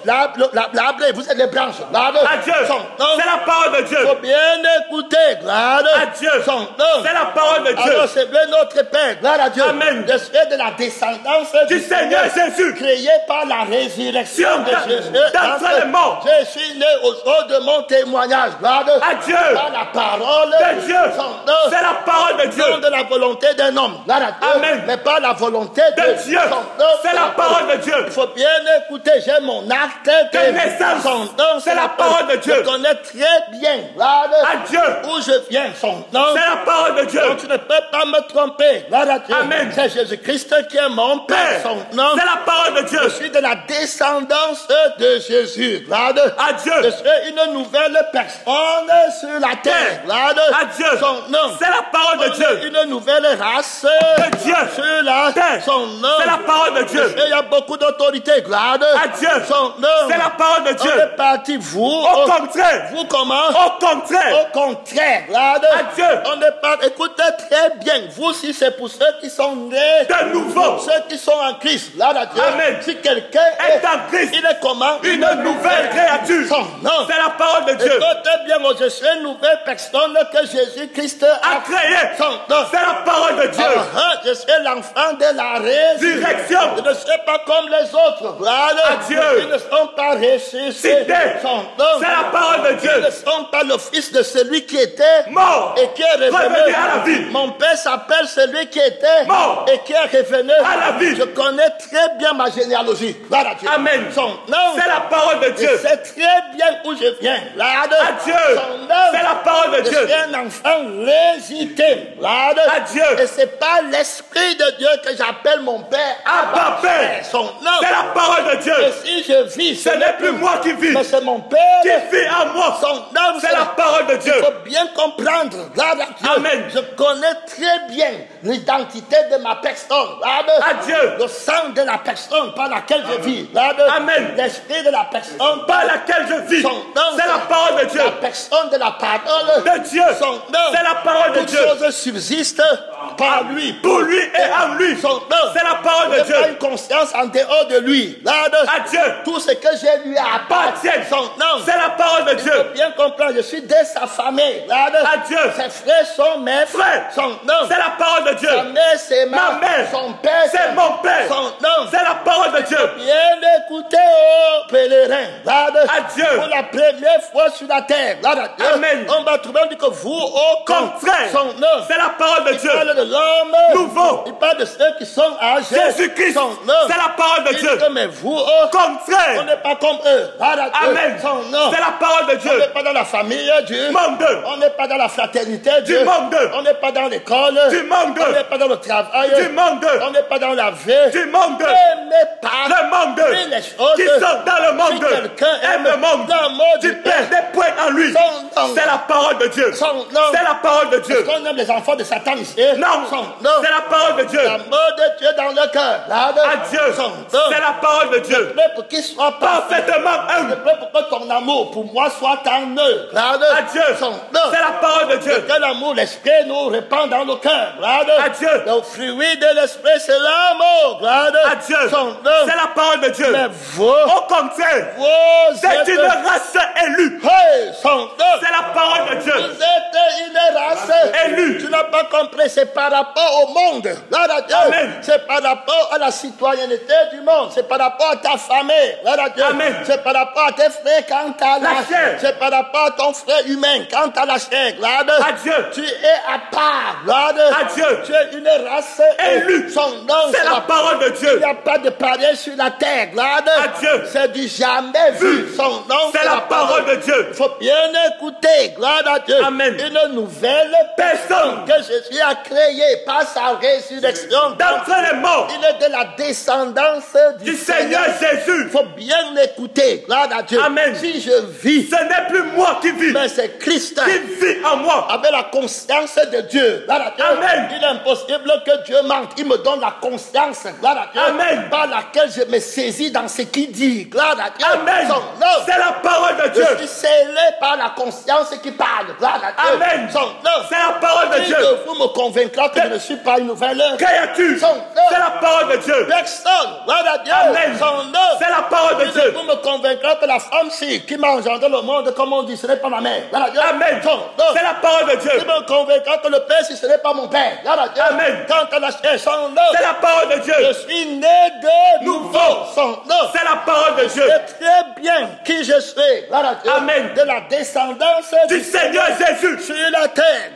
L'arbre et vous êtes les branches. Gloire à Dieu. C'est la parole de Dieu. Il faut bien écouter. Gloire à Dieu. C'est la parole de Dieu. Alors c'est bien notre Père. Gloire à Dieu. Amen. Je suis de la descendance du Seigneur Jésus. Créé par la résurrection de Jésus. D'entre les morts. Je suis né aux eaux de mon témoignage. Gloire à Dieu. Par la parole de Dieu. C'est la parole de Dieu. Non de la volonté d'un homme. Gloire à Dieu. Amen. Mais pas la volonté de Dieu. C'est la parole de Dieu. Il faut bien écouter. écoutez, j'ai mon acte de naissance. Son nom, c'est la parole de Dieu. Je connais très bien à Dieu où je viens. Son nom, c'est la parole de Dieu. Donc tu ne peux pas me tromper. Amen. C'est Jésus-Christ qui est mon Père. Son nom, c'est la parole de Dieu. Je suis de la descendance de Jésus. À Dieu. Je suis une nouvelle personne sur la terre. À Dieu. Son nom, c'est la parole de Dieu. Une nouvelle race de Dieu sur la terre. Son nom, c'est la parole de Dieu. Il y a beaucoup d'autorité. À Dieu. Son nom, c'est la parole de Dieu. On est parti, vous. Au contraire. Vous comment? Au contraire. Au contraire. À Dieu. On est parti. Écoutez très bien. Vous, si c'est pour ceux qui sont nés de nouveau, ceux qui sont en Christ. Amen. Si quelqu'un est en Christ, il est comment? Une nouvelle créature. Son nom, c'est la parole de Dieu. Écoutez bien, je suis une nouvelle personne que Jésus-Christ a créé. Son nom, c'est la parole de Dieu. Je suis l'enfant de la résurrection. Je ne suis pas comme les autres. À Dieu. Ils ne sont pas ressuscités. Son nom, c'est la parole de Dieu. Ils ne sont pas le fils de celui qui était mort et qui est revenu à la vie. Mon père s'appelle celui qui était mort et qui est revenu à la vie. Je connais très bien ma généalogie. Amen. Son nom, c'est la parole de Dieu. Je sais très bien où je viens. À Dieu. C'est la parole de Dieu. Je suis un enfant légitime. À Dieu. Et c'est pas l'esprit de Dieu que j'appelle mon père. Abba Père. Son nom. C'est la parole de Dieu. Et si je vis, ce n'est plus moi qui vis. Mais c'est mon Père qui vit en moi. Son nom, c'est la parole de Dieu. Il faut bien comprendre. Amen. Je connais très bien l'identité de ma personne. À Dieu. Le sang de la personne par laquelle je vis. Amen. L'esprit de la personne par laquelle je vis. C'est la parole de Dieu. La personne de la parole de Dieu. C'est la parole de Dieu. Toutes choses subsistent par lui. Pour lui et en lui. C'est la parole de Dieu. Il n'y a pas une conscience en dehors de lui. À Dieu. Tout ce que j'ai lui appartient. C'est la parole de Dieu. Il faut bien comprendre. Je suis de sa famille. À Dieu. Ses frères sont mes frères. C'est la parole de Dieu. Sa mère, c'est ma mère. Son père, c'est mon père. C'est la parole de Dieu. Bien écoutez, ô pèlerin. À Dieu. Pour la première fois sur la terre. Amen. On va trouver que vous, au contraire. C'est la parole de Dieu. Il parle de l'homme nouveau. Il parle de ceux qui sont âgés. Jésus-Christ. C'est la parole de Dieu. Mais vous, au contraire. On n'est pas comme eux. Amen. C'est la parole de Dieu. On n'est pas dans la famille du monde. On n'est pas dans la fraternité du monde. On n'est pas dans l'école du monde. On n'est pas dans le travail du monde. On n'est pas dans la vie du monde. N'aimez pas le monde les choses qui sont dans le monde. Si quelqu'un aime le monde, tu perds des points en lui. C'est la parole de Dieu. C'est la parole de Dieu. Est-ce qu'on aime les enfants de Satan ici? Non. C'est la parole de Dieu. L'amour de Dieu dans le cœur. À Dieu. C'est la parole de Dieu. Je prie pour qu'il soit parfaitement un. Je prie pour que ton amour pour moi soit en eux. À Dieu. C'est la parole de Dieu. Que l'amour, l'esprit nous répand dans le cœur. À Dieu. Le fruit de l'esprit, c'est l'amour. À Dieu. C'est la parole de Dieu. Mais vous, au contraire, c'est une race élue. C'est la parole de Dieu. Vous êtes une race élue. Tu n'as pas compris, c'est par rapport au monde. Amen. C'est par rapport à la citoyenneté du monde. C'est par rapport à ta famille. Amen. C'est par rapport à tes frères quant à la chair. C'est par rapport à ton frère humain quant à la chair. À Dieu. Tu es à part. À Dieu. Tu es une race élue. Son nom, c'est la parole de Dieu. Il n'y a pas de pareil sur la terre. À Dieu. C'est du jamais vu. Son nom, c'est la parole de Dieu. Il faut bien écouter. Gloire à Dieu. Amen. Une nouvelle personne que Jésus a créée par sa résurrection d'entre les morts. Il est de la descendance du Seigneur Jésus. Il faut bien écouter. Gloire à Dieu. Amen. Si je vis, ce n'est plus moi qui vis, mais c'est Christ qui vit en moi. Avec la conscience de Dieu. Gloire à Dieu. Amen. Il est impossible que Dieu mente. Il me donne la conscience. Gloire à Dieu. Amen. Par laquelle je me saisis dans ce qu'il dit. Gloire à Dieu. Amen. C'est la parole de Dieu. Je suis scellé par la conscience qui parle. Gloire à Dieu. Amen. C'est la parole de Dieu. Vous me convaincra que je ne suis pas une nouvelle créature. C'est la parole de Dieu. Personne. Gloire à Dieu. Amen. C'est la parole de Dieu. Vous me convaincra que la femme qui m'a engendré le monde, comme on dit, ce n'est pas ma mère. Amen. C'est la parole de Dieu. Vous me convaincra que le Père, si ce n'est pas mon Père. Amen. Quant à la chair, son nom. C'est la parole de Dieu. Je suis né de nouveau. Son nom. C'est la parole de Dieu. Je sais très bien qui je suis. Amen. De la descendance du Seigneur Jésus sur la terre.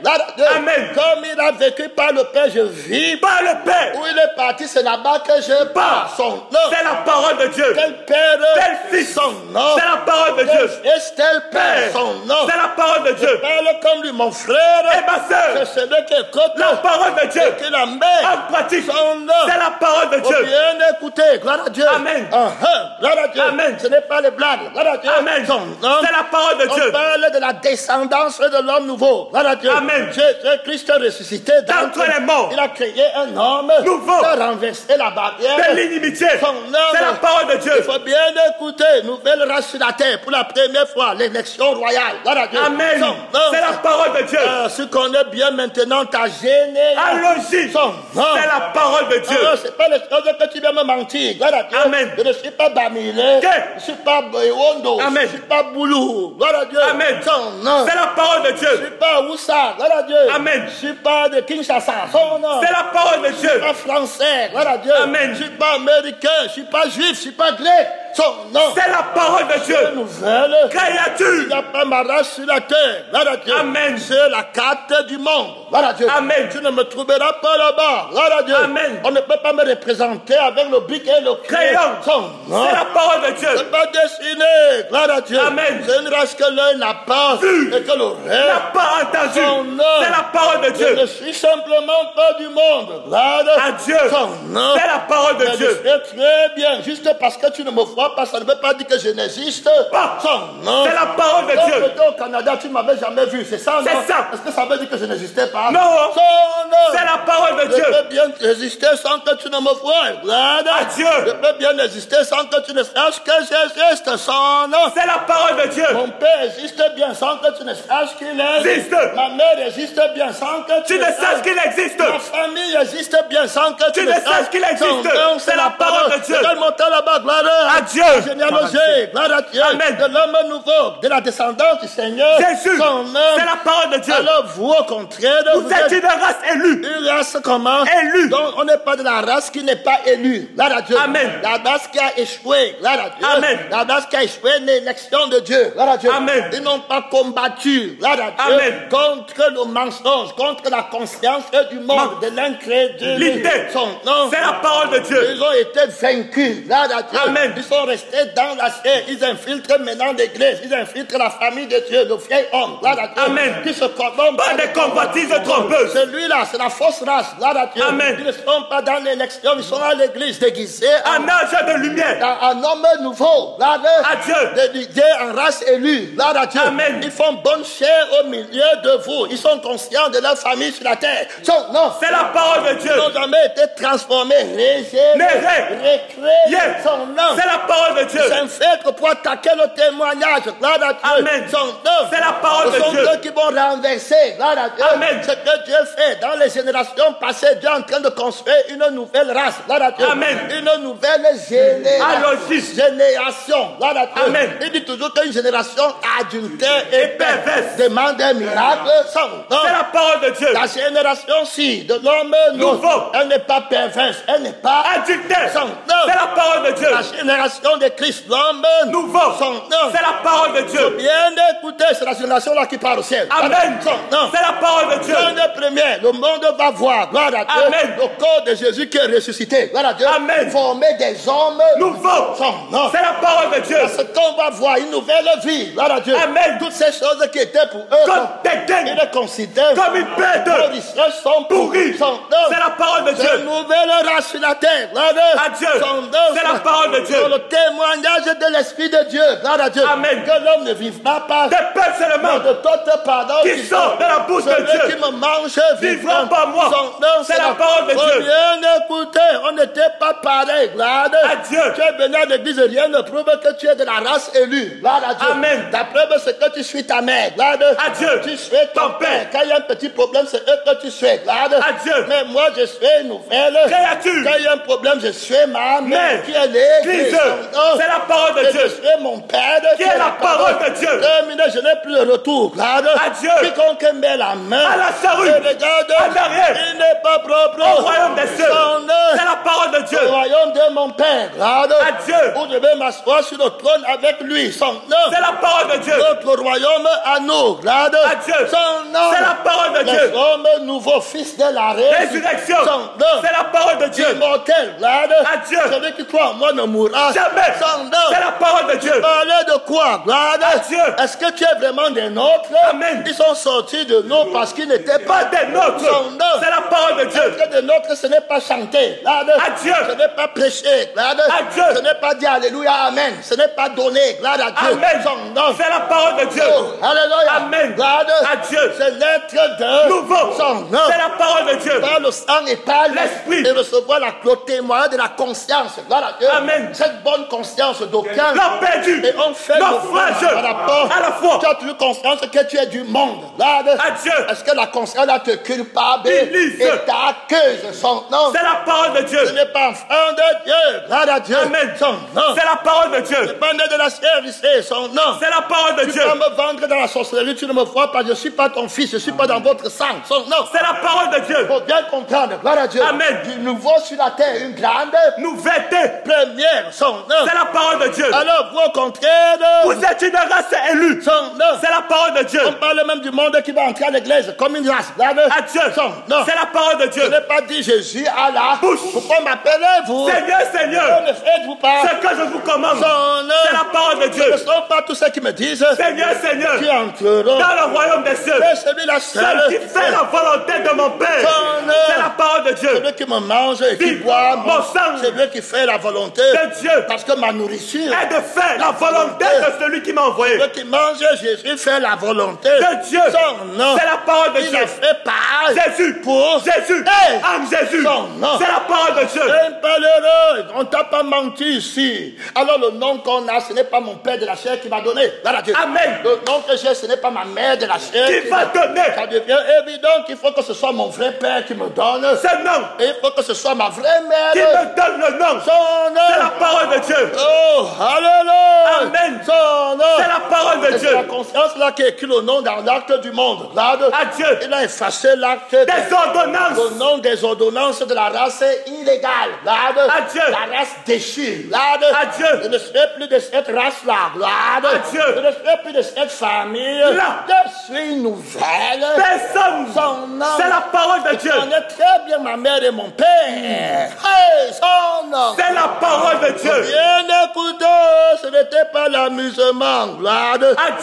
Amen. Comme il a vécu par le Père, je vis par le Père. Où il est parti, c'est là-bas que je pars. Son nom. C'est la parole de Dieu. Tel père, Tel fils, son nom. c'est la parole de Dieu. Tel père, son nom. C'est la parole de Dieu. Parle comme lui, mon frère. Et ma sœur, c'est celui qui écoute la parole de Dieu. Qui la met en pratique. Son nom. C'est la parole de Dieu. Bien écouter, gloire à Dieu. Amen. Gloire à Dieu. Amen. Ce n'est pas les blagues. Gloire à Dieu. Amen. C'est la parole de Dieu. On parle de la descendance de l'homme nouveau. Gloire à Dieu. Amen. Jésus-Christ ressuscité d'entre les morts. Il a créé un homme nouveau. Il a renversé la barrière de l'inimitié. C'est la parole de Dieu. Il faut bien écouter. Nouvelle race sur la terre pour la première fois. L'élection royale. Gloire à Dieu. Amen. C'est la parole de Dieu. Ce qu'on est bien maintenant ta génération. C'est la parole de Dieu. C'est pas les choses que tu viens me mentir. Gloire à Dieu. Amen. Je ne suis pas Bamile. Je ne suis pas Boyondo. Amen. Je ne suis pas Boulou. Gloire à Dieu. Amen. C'est la parole de Dieu. Je ne suis pas Oussa. Gloire à Dieu. Amen. Je ne suis pas de Kinshasa. C'est la parole de Dieu. Je ne suis pas français. Gloire à Dieu. Amen. Je ne suis pas américain. Je ne suis pas juif. Je ne suis pas grec. C'est la parole de Dieu. Nouvelle créature. Il n'y a pas ma race sur la terre. Gloire à Dieu. Amen. C'est la carte du monde. Gloire à Dieu. Amen. Tu ne me trouveras pas là-bas. Gloire à Dieu. Amen. On ne peut pas me représenter avec le bic et le crayon. C'est la parole de Dieu. C'est pas dessiné. Gloire à Dieu. Amen. C'est une race que l'œil n'a pas vu et que l'oreille n'a pas entendu. C'est la parole de Dieu. Je ne suis simplement pas du monde. Gloire à Dieu. C'est la parole de Dieu. C'est très bien. Juste parce que tu ne me vois pas, ça ne veut pas dire que je n'existe pas. C'est la parole de Dieu. Au Canada, tu ne m'avais jamais vu. C'est ça, non? C'est ça. Est-ce que ça veut dire que je n'existais pas? Non. C'est la parole de Dieu. Je peux bien exister sans que tu ne me vois. Gloire à Dieu. Je peux bien exister sans que tu ne saches que j'existe. Son nom. C'est la parole de Dieu. Mon père existe bien sans que tu ne saches qu'il existe. Ma mère existe bien sans que tu ne saches qu'il existe. Ma famille existe bien sans que tu ne saches qu'il existe. C'est la parole de Dieu. Regarde mon temps là-bas. Gloire à Dieu. Généalogie. Gloire à Dieu. Amen. De l'homme nouveau. De la descendance du Seigneur. Jésus. C'est la parole de Dieu. Alors vous, au contraire, vous êtes une race élue. Une race comment? Élue. Donc on n'est pas de la race qui n'est pas élue. Gloire à Dieu. Amen. La race qui a échoué. Gloire à Dieu. Amen. La race qui a échoué l'élection de Dieu. Gloire à Dieu. Amen. Ils n'ont pas combattu. Gloire à Dieu. Amen. Contre le mensonge, contre la conscience du monde, de l'incrédulité. C'est la parole de Dieu. Ils ont été vaincus. Gloire à Dieu. Amen. Ils sont restés dans la chair. Ils infiltrent maintenant l'église. Ils infiltrent la famille de Dieu, le vieil homme. Gloire à Dieu. Amen. Qui se corrompt par des convoitises trompeuses. Celui-là, c'est la fausse race. Gloire à Dieu. Amen. Ils ne sont pas dans l'élection, ils sont à l'église déguisés en âge de lumière. Un homme nouveau. Gloire à Dieu. Déguisés en race élue. Gloire à Dieu. Amen. Ils font bonne chair au milieu de vous. Ils sont conscients de leur famille sur la terre. Non. C'est la parole de Dieu. Ils n'ont jamais été transformés, recréés. C'est la parole de Dieu. S'infiltrent pour attaquer le témoignage. Gloire à Dieu. Amen. C'est la parole de Dieu. Ce sont eux qui vont renverser. Gloire à Dieu. Amen. Ce que Dieu fait dans les générations passées, Dieu est en train de construire une nouvelle race. Gloire à Dieu. Amen. Une nouvelle génération. Gloire à Dieu. Amen. Il dit toujours qu'une génération adultère et perverse demande un miracle sans nom. C'est la parole de Dieu. La génération-ci de l'homme nouveau, elle n'est pas perverse, elle n'est pas adultère. Sans nom. C'est la parole de Dieu. La génération de Christ, l'homme nouveau, sans nom. C'est la parole de Dieu. Bien écoutez, c'est la génération-là qui parle au ciel. Amen. C'est la parole de Dieu. Le monde va voir, gloire à Dieu, Amen. le corps de Jésus qui est ressuscité. Gloire à Dieu. Amen. Former des hommes nouveaux. C'est la parole de Dieu. Parce qu'on va voir une nouvelle vie. Gloire à Dieu. Amen. Toutes ces choses qui étaient pour eux, comme des gains, ils les considèrent comme une bête. Ils sont pourris. C'est la parole de Dieu. Une nouvelle race sur la terre. Gloire à Dieu. C'est la parole de Dieu. Le témoignage de l'Esprit de Dieu. Gloire à Dieu. Amen. Que l'homme ne vive pas par des pères seulement de toute paroles qui sort de la bouche de Dieu. Qui me mange vivra pas moi. C'est la parole de Dieu. Bien écouter, on n'était pas pareil. Gloire à Dieu. Tu es venu à l'église, rien ne prouve que tu es de la race élue. Gloire à Dieu. Amen. Ta preuve, c'est que tu suis ta mère. Gloire à Dieu. Tu suis ton père. Quand il y a un petit problème, c'est eux que tu suis. Gloire à Dieu. Mais moi, je suis une nouvelle créature. Quand il y a un problème, je suis ma mère qui est l'église. C'est la parole de Dieu. Je suis mon père qui est la parole de Dieu. Terminé, je n'ai plus le retour. Gloire à Dieu. Quiconque met la main à la charrue, regarde, en arrière, il n'est pas propre au royaume des cieux. C'est la parole de Dieu. Au royaume de mon Père. Gloire à Dieu. Où je vais m'asseoir sur le trône avec avec lui. Son nom. C'est la parole de Dieu. Notre royaume à nous. Regarde. À Dieu. Son nom. C'est la parole de Dieu. Les hommes nouveaux, fils de la résurrection. Son nom. C'est la parole de Dieu. Immortel. Regarde. À Dieu. Celui qui croit en moi ne mourra jamais. Son nom. C'est la parole de Dieu. Parler de quoi? Regarde. À Dieu. Est-ce que tu es vraiment des nôtres? Amen. Ils sont sortis de nous parce qu'ils n'étaient pas des nôtres. Son nom. C'est la parole de Dieu. Est-ce que des nôtres, ce n'est pas chanter? Regarde. À Dieu. Ce n'est pas prêcher. Regarde. À Dieu. Ce n'est pas dire alléluia, amen. Ce n'est pas donner. Regarde à Dieu. Amen. Son nom. C'est la parole de Dieu. Oh, alléluia. Amen. Regarde. À Dieu. C'est l'être de nouveau. Son nom. C'est la parole de Dieu. Par le sang et par l'esprit. Et recevoir le témoignage de la conscience. Regarde à Dieu. Amen. Cette bonne conscience d'aucun. L'a perdu. Et on fait naufrage à la fois. Tu as toujours conscience que tu es du monde. Regarde. À Dieu. Est-ce que la conscience là te culpabilise et t'accuse? Son nom. C'est la parole de Dieu. Ce n'est pas enfant de Dieu. Regarde à Dieu. Amen. Son nom. C'est la parole de Dieu. Je pas né de la chair ici. Son nom. C'est la parole de Dieu. Tu vas me vendre dans la sorcellerie. Tu ne me vois pas. Je ne suis pas ton fils. Je ne suis pas dans votre sang. Son nom. C'est la parole de Dieu. Il faut bien comprendre. Gloire à Dieu. Amen. Du nouveau sur la terre. Une grande nouveauté. Première. Son nom. C'est la parole de Dieu. Alors, vous au contraire. Vous êtes une race élue. Son nom. C'est la parole de Dieu. On parle même du monde qui va entrer à l'église comme une race. À Dieu. Son nom. C'est la parole de Dieu. Je n'ai pas dit Jésus à la bouche. Pourquoi m'appelez-vous? Seigneur, Seigneur. Ne faites-vous pas. Ce que je vous commande. Son nom. C'est la parole de Dieu. Ce ne sont pas tous ceux qui me disent Seigneur, Seigneur. Qui entreront dans le royaume des cieux. C'est celui-là seul qui fait la volonté de mon Père. C'est la parole de Dieu. Celui qui me mange et qui boit mon sang. C'est lui qui fait la volonté de Dieu. Parce que ma nourriture est de faire la volonté de celui qui m'a envoyé. Celui qui mange Jésus fait la volonté de Dieu. C'est la parole de Dieu. Il a fait par Jésus. Pour Jésus. En Jésus. C'est la parole de Dieu. On t'a pas menti ici. Alors le nom qu'on a, ce n'est pas mon père de la chair qui m'a donné. Amen. Le nom que j'ai, ce n'est pas ma mère de la chair qui va donner. Ça devient évident qu'il faut que ce soit mon vrai père qui me donne ce nom. Et il faut que ce soit ma vraie mère qui me donne le nom. Son nom. C'est la parole de Dieu. Oh, alléluia. Amen. Son nom. C'est la parole de Dieu. C'est la conscience là qui écrit le nom dans l'acte du monde. À Dieu. Il a effacé l'acte des ordonnances. Le nom des ordonnances de la race illégale. À Dieu. La race déchue. À Dieu. Je ne serai plus de cette race-là. À Dieu. Je ne serai plus de cette famille. Là. Je suis nouvelle. Personne. Son nom. C'est la parole de Dieu. Je connais très bien ma mère et mon père. Hey, son nom. C'est la parole de Dieu. Bien écoute, ce n'était pas l'amusement. À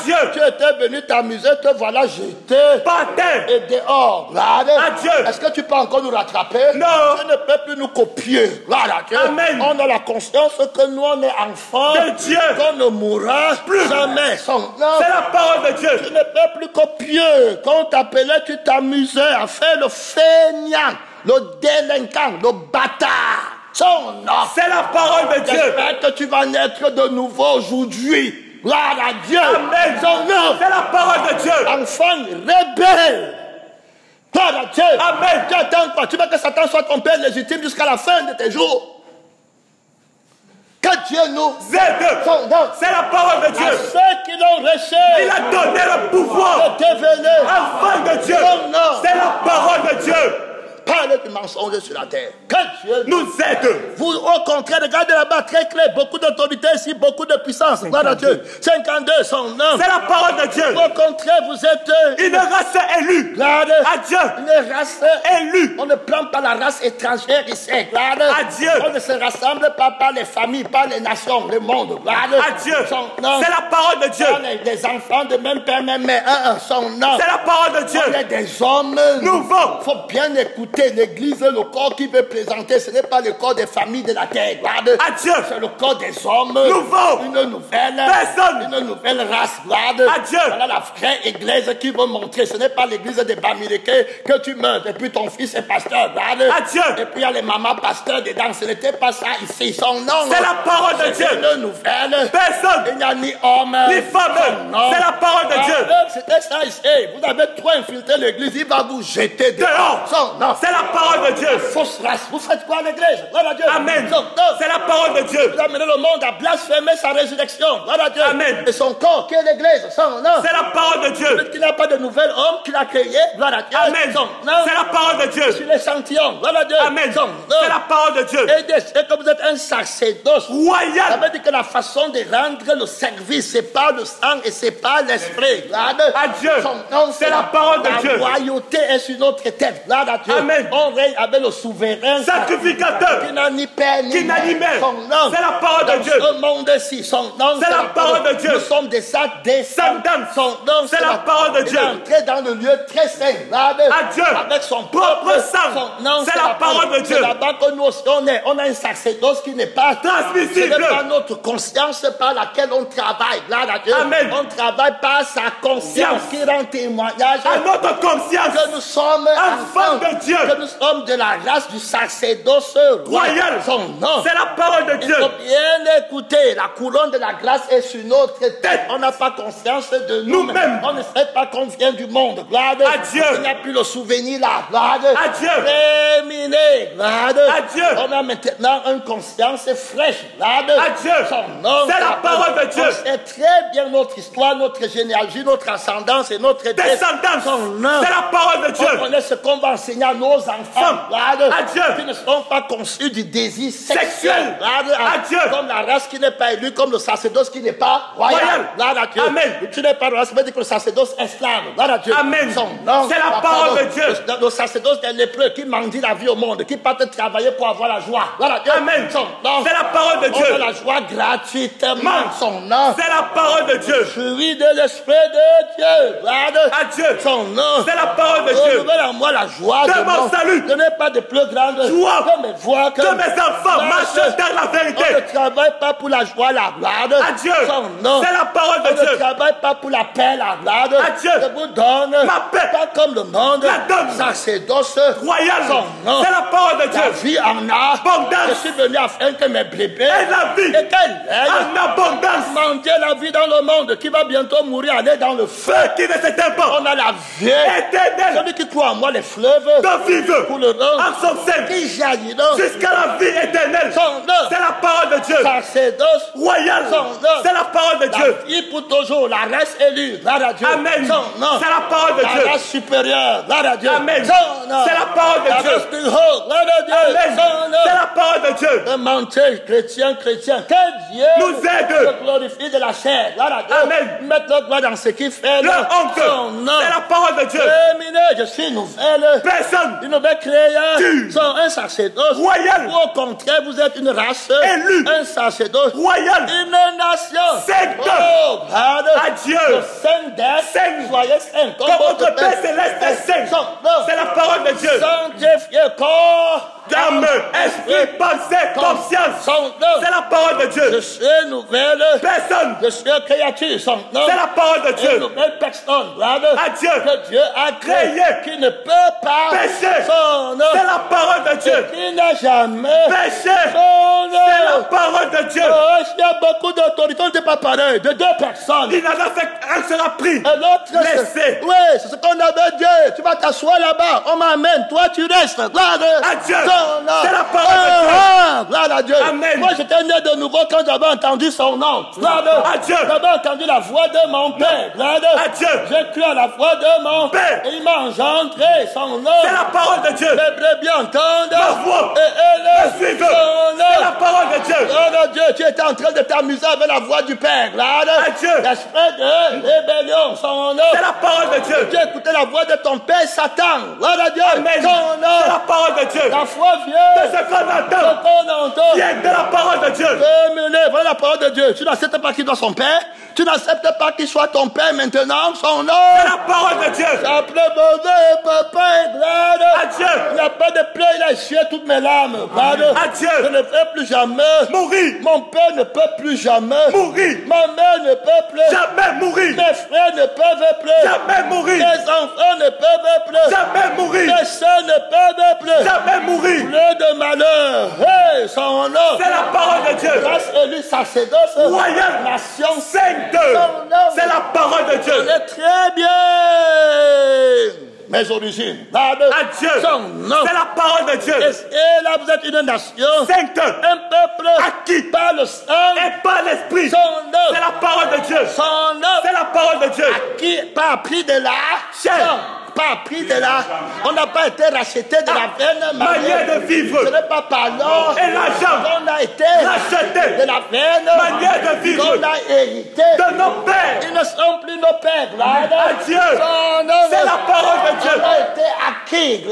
Dieu. Tu étais venu t'amuser, te voilà jeté. Par terre. Et dehors. À Dieu. Est-ce que tu peux encore nous rattraper? Non. Tu ne peux plus nous copier. Amen. On a la conscience que nous, on est enfants de Dieu. Qu'on ne mourra plus jamais. C'est la parole de Dieu. Tu ne peux plus copier. Quand on t'appelait, tu t'amusais à faire le feignant, le délinquant, le bâtard. Son nom. C'est la parole de Dieu. J'espère que tu vas naître de nouveau aujourd'hui. Gloire à Dieu. Amen. Son nom. C'est la parole de Dieu. Enfant rebelle. Gloire à Dieu. Amen. Tu attends quoi? Tu veux que Satan soit ton père légitime jusqu'à la fin de tes jours? Que Dieu nous aide. C'est la parole de Dieu. À ceux qui l'ont reçu. Il a donné le pouvoir de devenir enfant de Dieu. C'est la parole de Dieu. Parle du mensonge sur la terre. Que Dieu nous aide. Vous, au contraire, regardez là-bas, très clair, beaucoup d'autorité ici, beaucoup de puissance. Gloire à Dieu. 52, son nom. C'est la parole de Dieu. Au contraire, vous êtes une race élue. Gloire à Dieu. Une race élue. On ne prend pas la race étrangère ici. Gloire à Dieu. On ne se rassemble pas par les familles, par les nations, le monde. Gloire à Dieu. C'est la parole de Dieu. On est des enfants de même père, même mère. Son nom. C'est la parole de Dieu. On est des hommes nouveaux. Il faut bien écouter. L'église, le corps qui veut présenter, ce n'est pas le corps des familles de la terre. À Dieu. C'est le corps des hommes. Nouveau. Une nouvelle personne. Une nouvelle race. À Dieu. Voilà la vraie église qui veut montrer. Ce n'est pas l'église des Bamileke que tu meurs. Et puis ton fils est pasteur. À Dieu. Et puis il y a les mamans pasteurs dedans. Ce n'était pas ça ici. Son nom. C'est la parole de Dieu. Une nouvelle personne. Il n'y a ni homme ni femme. C'est la parole de Dieu. C'était ça ici. Vous avez trop infiltré l'église. Il va vous jeter dehors. Son nom. C'est la parole de Dieu. Fausse race. Vous faites quoi à l'église? Gloire à Dieu. Amen. C'est la parole de Dieu. Vous amenez le monde à blasphémer sa résurrection. Gloire à Dieu. Amen. Et son corps, qui est l'église? Son nom. C'est la parole de Dieu. Qu'il n'a pas de nouvel homme qu'il a créé. Gloire à Dieu. Amen. C'est la parole de Dieu. Sur l'échantillon. Gloire à Dieu. Amen. C'est la parole de Dieu. Et comme vous êtes un sacerdoce royal. Ça veut dire que la façon de rendre le service, c'est pas le sang et c'est pas l'esprit. À Dieu. C'est la parole de Dieu. La royauté est sur notre tête. Gloire à Dieu. Amen. On règne avec le souverain sacrificateur qui n'a ni père ni mère. C'est la parole de Dieu. Dans ce monde-ci, son nom. C'est la parole de Dieu. Nous sommes des descendants. Son nom. C'est la parole de Dieu. Il est entré dans le lieu très saint. À Dieu. Avec son propre sang. C'est la parole de Dieu. C'est là-bas que nous aussi on est. On a un sacerdoce qui n'est pas transmissible. Ce n'est pas notre conscience par laquelle on travaille. Là, Amen. On travaille par sa conscience qui rend témoignage à notre conscience que nous sommes enfants de Dieu. Que nous sommes de la race du sacerdoce royal. Son nom. C'est la parole de Dieu. Il faut bien écouter. La couronne de la grâce est sur notre tête. On n'a pas conscience de nous-mêmes. On ne sait pas qu'on vient du monde. Gloire à Dieu. Il n'y a plus le souvenir là. Gloire à Dieu. Terminé. Gloire à Dieu. On a maintenant une conscience fraîche. Gloire à Dieu. C'est la parole de Dieu. On sait très bien notre histoire, notre généalogie, notre ascendance et notre descendance. C'est la parole de Dieu. On connaît ce qu'on va enseigner à nos enfants. À Dieu. Qui ne sont pas conçus du désir sexuel. À Dieu. Comme la race qui n'est pas élue, comme le sacerdoce qui n'est pas royal. À Dieu. Amen. Tu n'es pas royal, ça veut dire que le sacerdoce est esclave. À Dieu. Amen. C'est la parole de Dieu. Le sacerdoce des lépreux qui mendie la vie au monde, qui partent travailler pour avoir la joie. Amen. C'est la parole de Dieu. On a la joie gratuitement. Son nom. C'est la parole de Dieu. Fruit de l'esprit de Dieu. À Dieu. Son nom. C'est la parole de Dieu. Renouvelle en moi la joie de mon salut. Je n'ai pas de plus grande joie que mes voix, que mes enfants marchent dans la vérité. On ne travaille pas pour la joie, la gloire. À Dieu. Son nom. C'est la parole de Dieu. On ne travaille pas pour la paix, la gloire. À Dieu. Je vous donne ma paix. Pas comme le monde. La donne. Sacerdoce royal. Son nom. C'est la parole de Dieu. La vie en abondance. Je suis venu afin que mes bébés et la vie en abondance. Manger la vie dans le monde qui va bientôt mourir, aller dans le feu qui ne s'éteint pas. On a la vie éternelle. Celui qui croit en moi, les fleuves de vivre en son sein qui jaillit jusqu'à la vie éternelle. C'est la parole de Dieu. Sacerdoce royal. C'est la parole de Dieu. La vie pour toujours, la race élue. Dieu. Amen. C'est la parole de Dieu. La race supérieure. Dieu. Amen. C'est la parole de Dieu. Amen. C'est la parole de Dieu. Un menteur chrétien. Que Dieu nous aide. Se glorifie de la chair. Amen. Mettre notre gloire dans ce qu'il fait. Le honte. C'est la parole de Dieu. Terminé. Je suis nouvelle. Personne. Une nouvelle création. Sont un sacerdoce. Royal. Ou au contraire, vous êtes une race. Élue. Un sacerdoce. Royal. Une nation. Sainte. Oh, à Dieu. Saint d'être. Soyez saint. Comme votre Père céleste est saint. C'est la parole de Dieu. Sanctifié corps. D'âme, esprit, pensée, conscience. C'est la parole de Dieu. Je suis nouvelle personne. Je suis créature. C'est la parole de Dieu. Une nouvelle personne. À Dieu. Que Dieu a créé. Qui ne peut pas pécher. C'est la parole de Dieu. Qui n'a jamais péché. C'est la parole de Dieu. Il y a beaucoup d'autorité. On n'est pas pareil. De deux personnes. Il en a fait un sera pris. Et l'autre laissé. Oui, c'est ce qu'on avait dit. Tu vas t'asseoir là-bas. On m'amène. Toi, tu restes. À Dieu. C'est la parole de Dieu. Gloire à Dieu. Amen. Moi, j'étais né de nouveau quand j'avais entendu son nom. À Dieu. J'avais entendu la voix de mon Père. À Dieu. J'ai cru à la voix de mon Père. Et il m'a engendré son nom. C'est la parole de Dieu. Les brebis entendent. Ma voix. Et me suivent. C'est la parole de Dieu. Gloire à Dieu. Tu étais en train de t'amuser avec la voix du Père. Gloire à Dieu. L'esprit de rébellion. Son nom. C'est la parole de Dieu. Tu écoutais la voix de ton Père Satan. Gloire à Dieu. Amen. Son nom. C'est la parole de Dieu. La foi vient. De ce qu'on entend. Vient de la parole de Dieu. Voilà la parole de Dieu. Tu n'acceptes pas qu'il soit son Père. Tu n'acceptes pas qu'il soit ton Père maintenant. Son nom. C'est la parole de Dieu. Appelez mauvais papa et glade. À Dieu. Il n'y a pas de pleurs. Il a essuyé toutes mes larmes. À Dieu. Je ne veux plus jamais mourir. Mon père ne peut plus jamais mourir. Ma mère ne peut plus jamais mourir. Mes frères ne peuvent plus jamais mourir. Mes enfants ne peuvent plus jamais mourir. Mes soeurs ne peuvent plus jamais mourir. Plus de malheur. Hey, son nom. C'est la parole de Dieu. Grâce élu sacerdoce. Royale. Nation sainte. C'est la parole de Dieu. C'est très bien. mes origines. Adieu. Son nom. C'est la parole de Dieu. Et là, vous êtes une nation. Sainte. Un peuple. Acquis. Par le sang. Et par l'esprit. Son nom. C'est la parole de Dieu. Son nom. C'est la parole de Dieu. Acquis par prix de la chair. Pas pris de la... On n'a pas été racheté de la vaine manière de vivre. Ce n'est pas par l'or. Et l'argent. On a été racheté de la vaine manière de vivre. On a hérité de nos pères. Ils ne sont plus nos pères. Adieu. C'est la parole de Dieu. On a été acquis.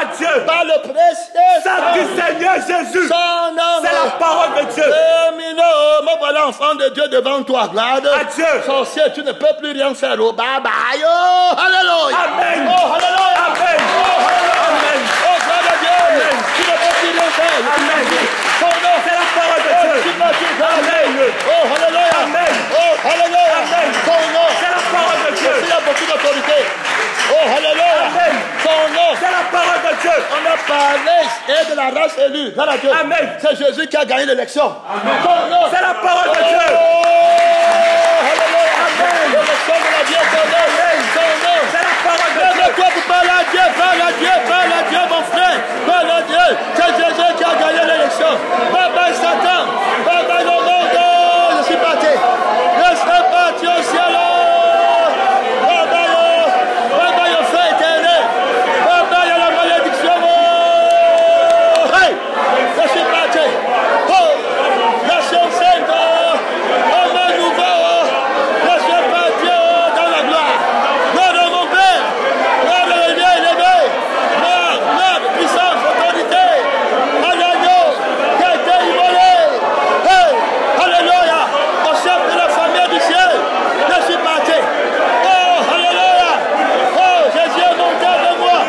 Adieu. Par le précieux sang du Seigneur Jésus. C'est la parole de Dieu. Me voilà enfant de Dieu devant toi. Adieu. Sorcier, tu ne peux plus rien faire. Oh, bye bye. Oh, alléluia. Amen. Oh, alléluia. Amen. Oh, alléluia. Amen. Oh, gloire à Dieu. Amen. Tu ne peux plus rien faire. Amen. C'est la parole de Dieu. Amen. Oh, alléluia. Amen. Oh, alléluia. Amen. C'est la parole de Dieu. Il y a beaucoup d'autorité. Oh, alléluia. Amen. Son nom. C'est la parole de Dieu. On a parlé et de la race élue. Gloire à Dieu. Amen. C'est Jésus qui a gagné l'élection. C'est la parole de Dieu. L'élection de la vie éternelle. C'est la parole de Dieu. Toi pour parler à Dieu, parle à Dieu, parle à Dieu, mon frère. Parle à Dieu. C'est Jésus qui a gagné l'élection. Bye bye Satan. Bye bye le monde. Je suis parti. Je suis parti au ciel. Bye bye. Bye bye au feu éternel. Bye bye à la malédiction. Hey. Je suis parti. Oh. Nation sainte. Homme nouveau. Je suis parti dans la gloire. Gloire de mon Père. Gloire de l'élevé, élevé. Gloire, puissance, autorité. Alléluia. Qui a été immolé. Hey. Alléluia. Au chef de la famille du ciel. Je suis parti. Oh, alléluia. Oh, Jésus est monté de moi.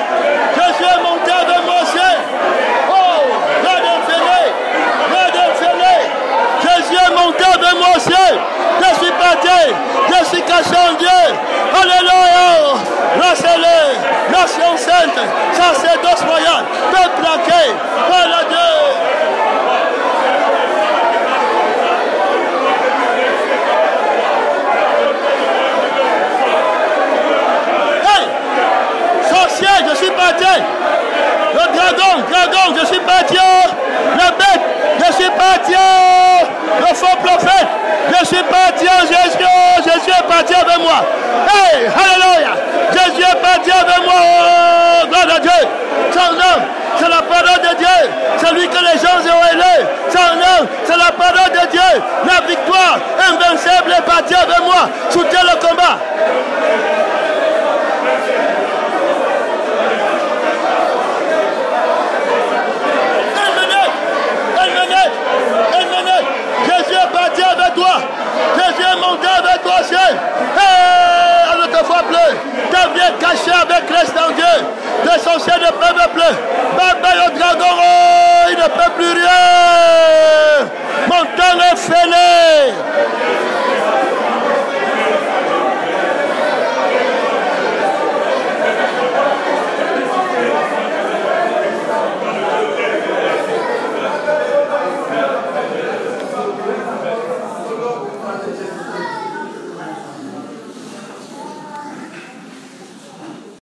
Jésus est monté de moi au ciel. Oh, gloire d'infini. Gloire d'infini. Jésus est monté de moi au ciel. Je suis parti. Je suis caché en Dieu. Alléluia. Grâce-le. Nation sainte. Sacerdoce royal. Peuple accueil. Voilà Dieu. Hey. Sorcier, je suis parti. Le dragon, je suis parti. Le bête, je suis parti. Le faux prophète, je suis parti. Jésus est parti avec moi. Hey, alléluia. Jésus est parti avec moi. Oh, gloire à Dieu. Son nom, c'est la parole de Dieu. C'est lui que les gens ont aimé. Son nom, c'est la parole de Dieu. La victoire invincible est partie avec moi. Soutiens le combat. Jésus est parti avec toi. Jésus est monté avec toi, ciel. Elle ne te voit plus. Ta vie est cachée avec Christ en Dieu. Des sorciers de peuple. Bye bye au dragon.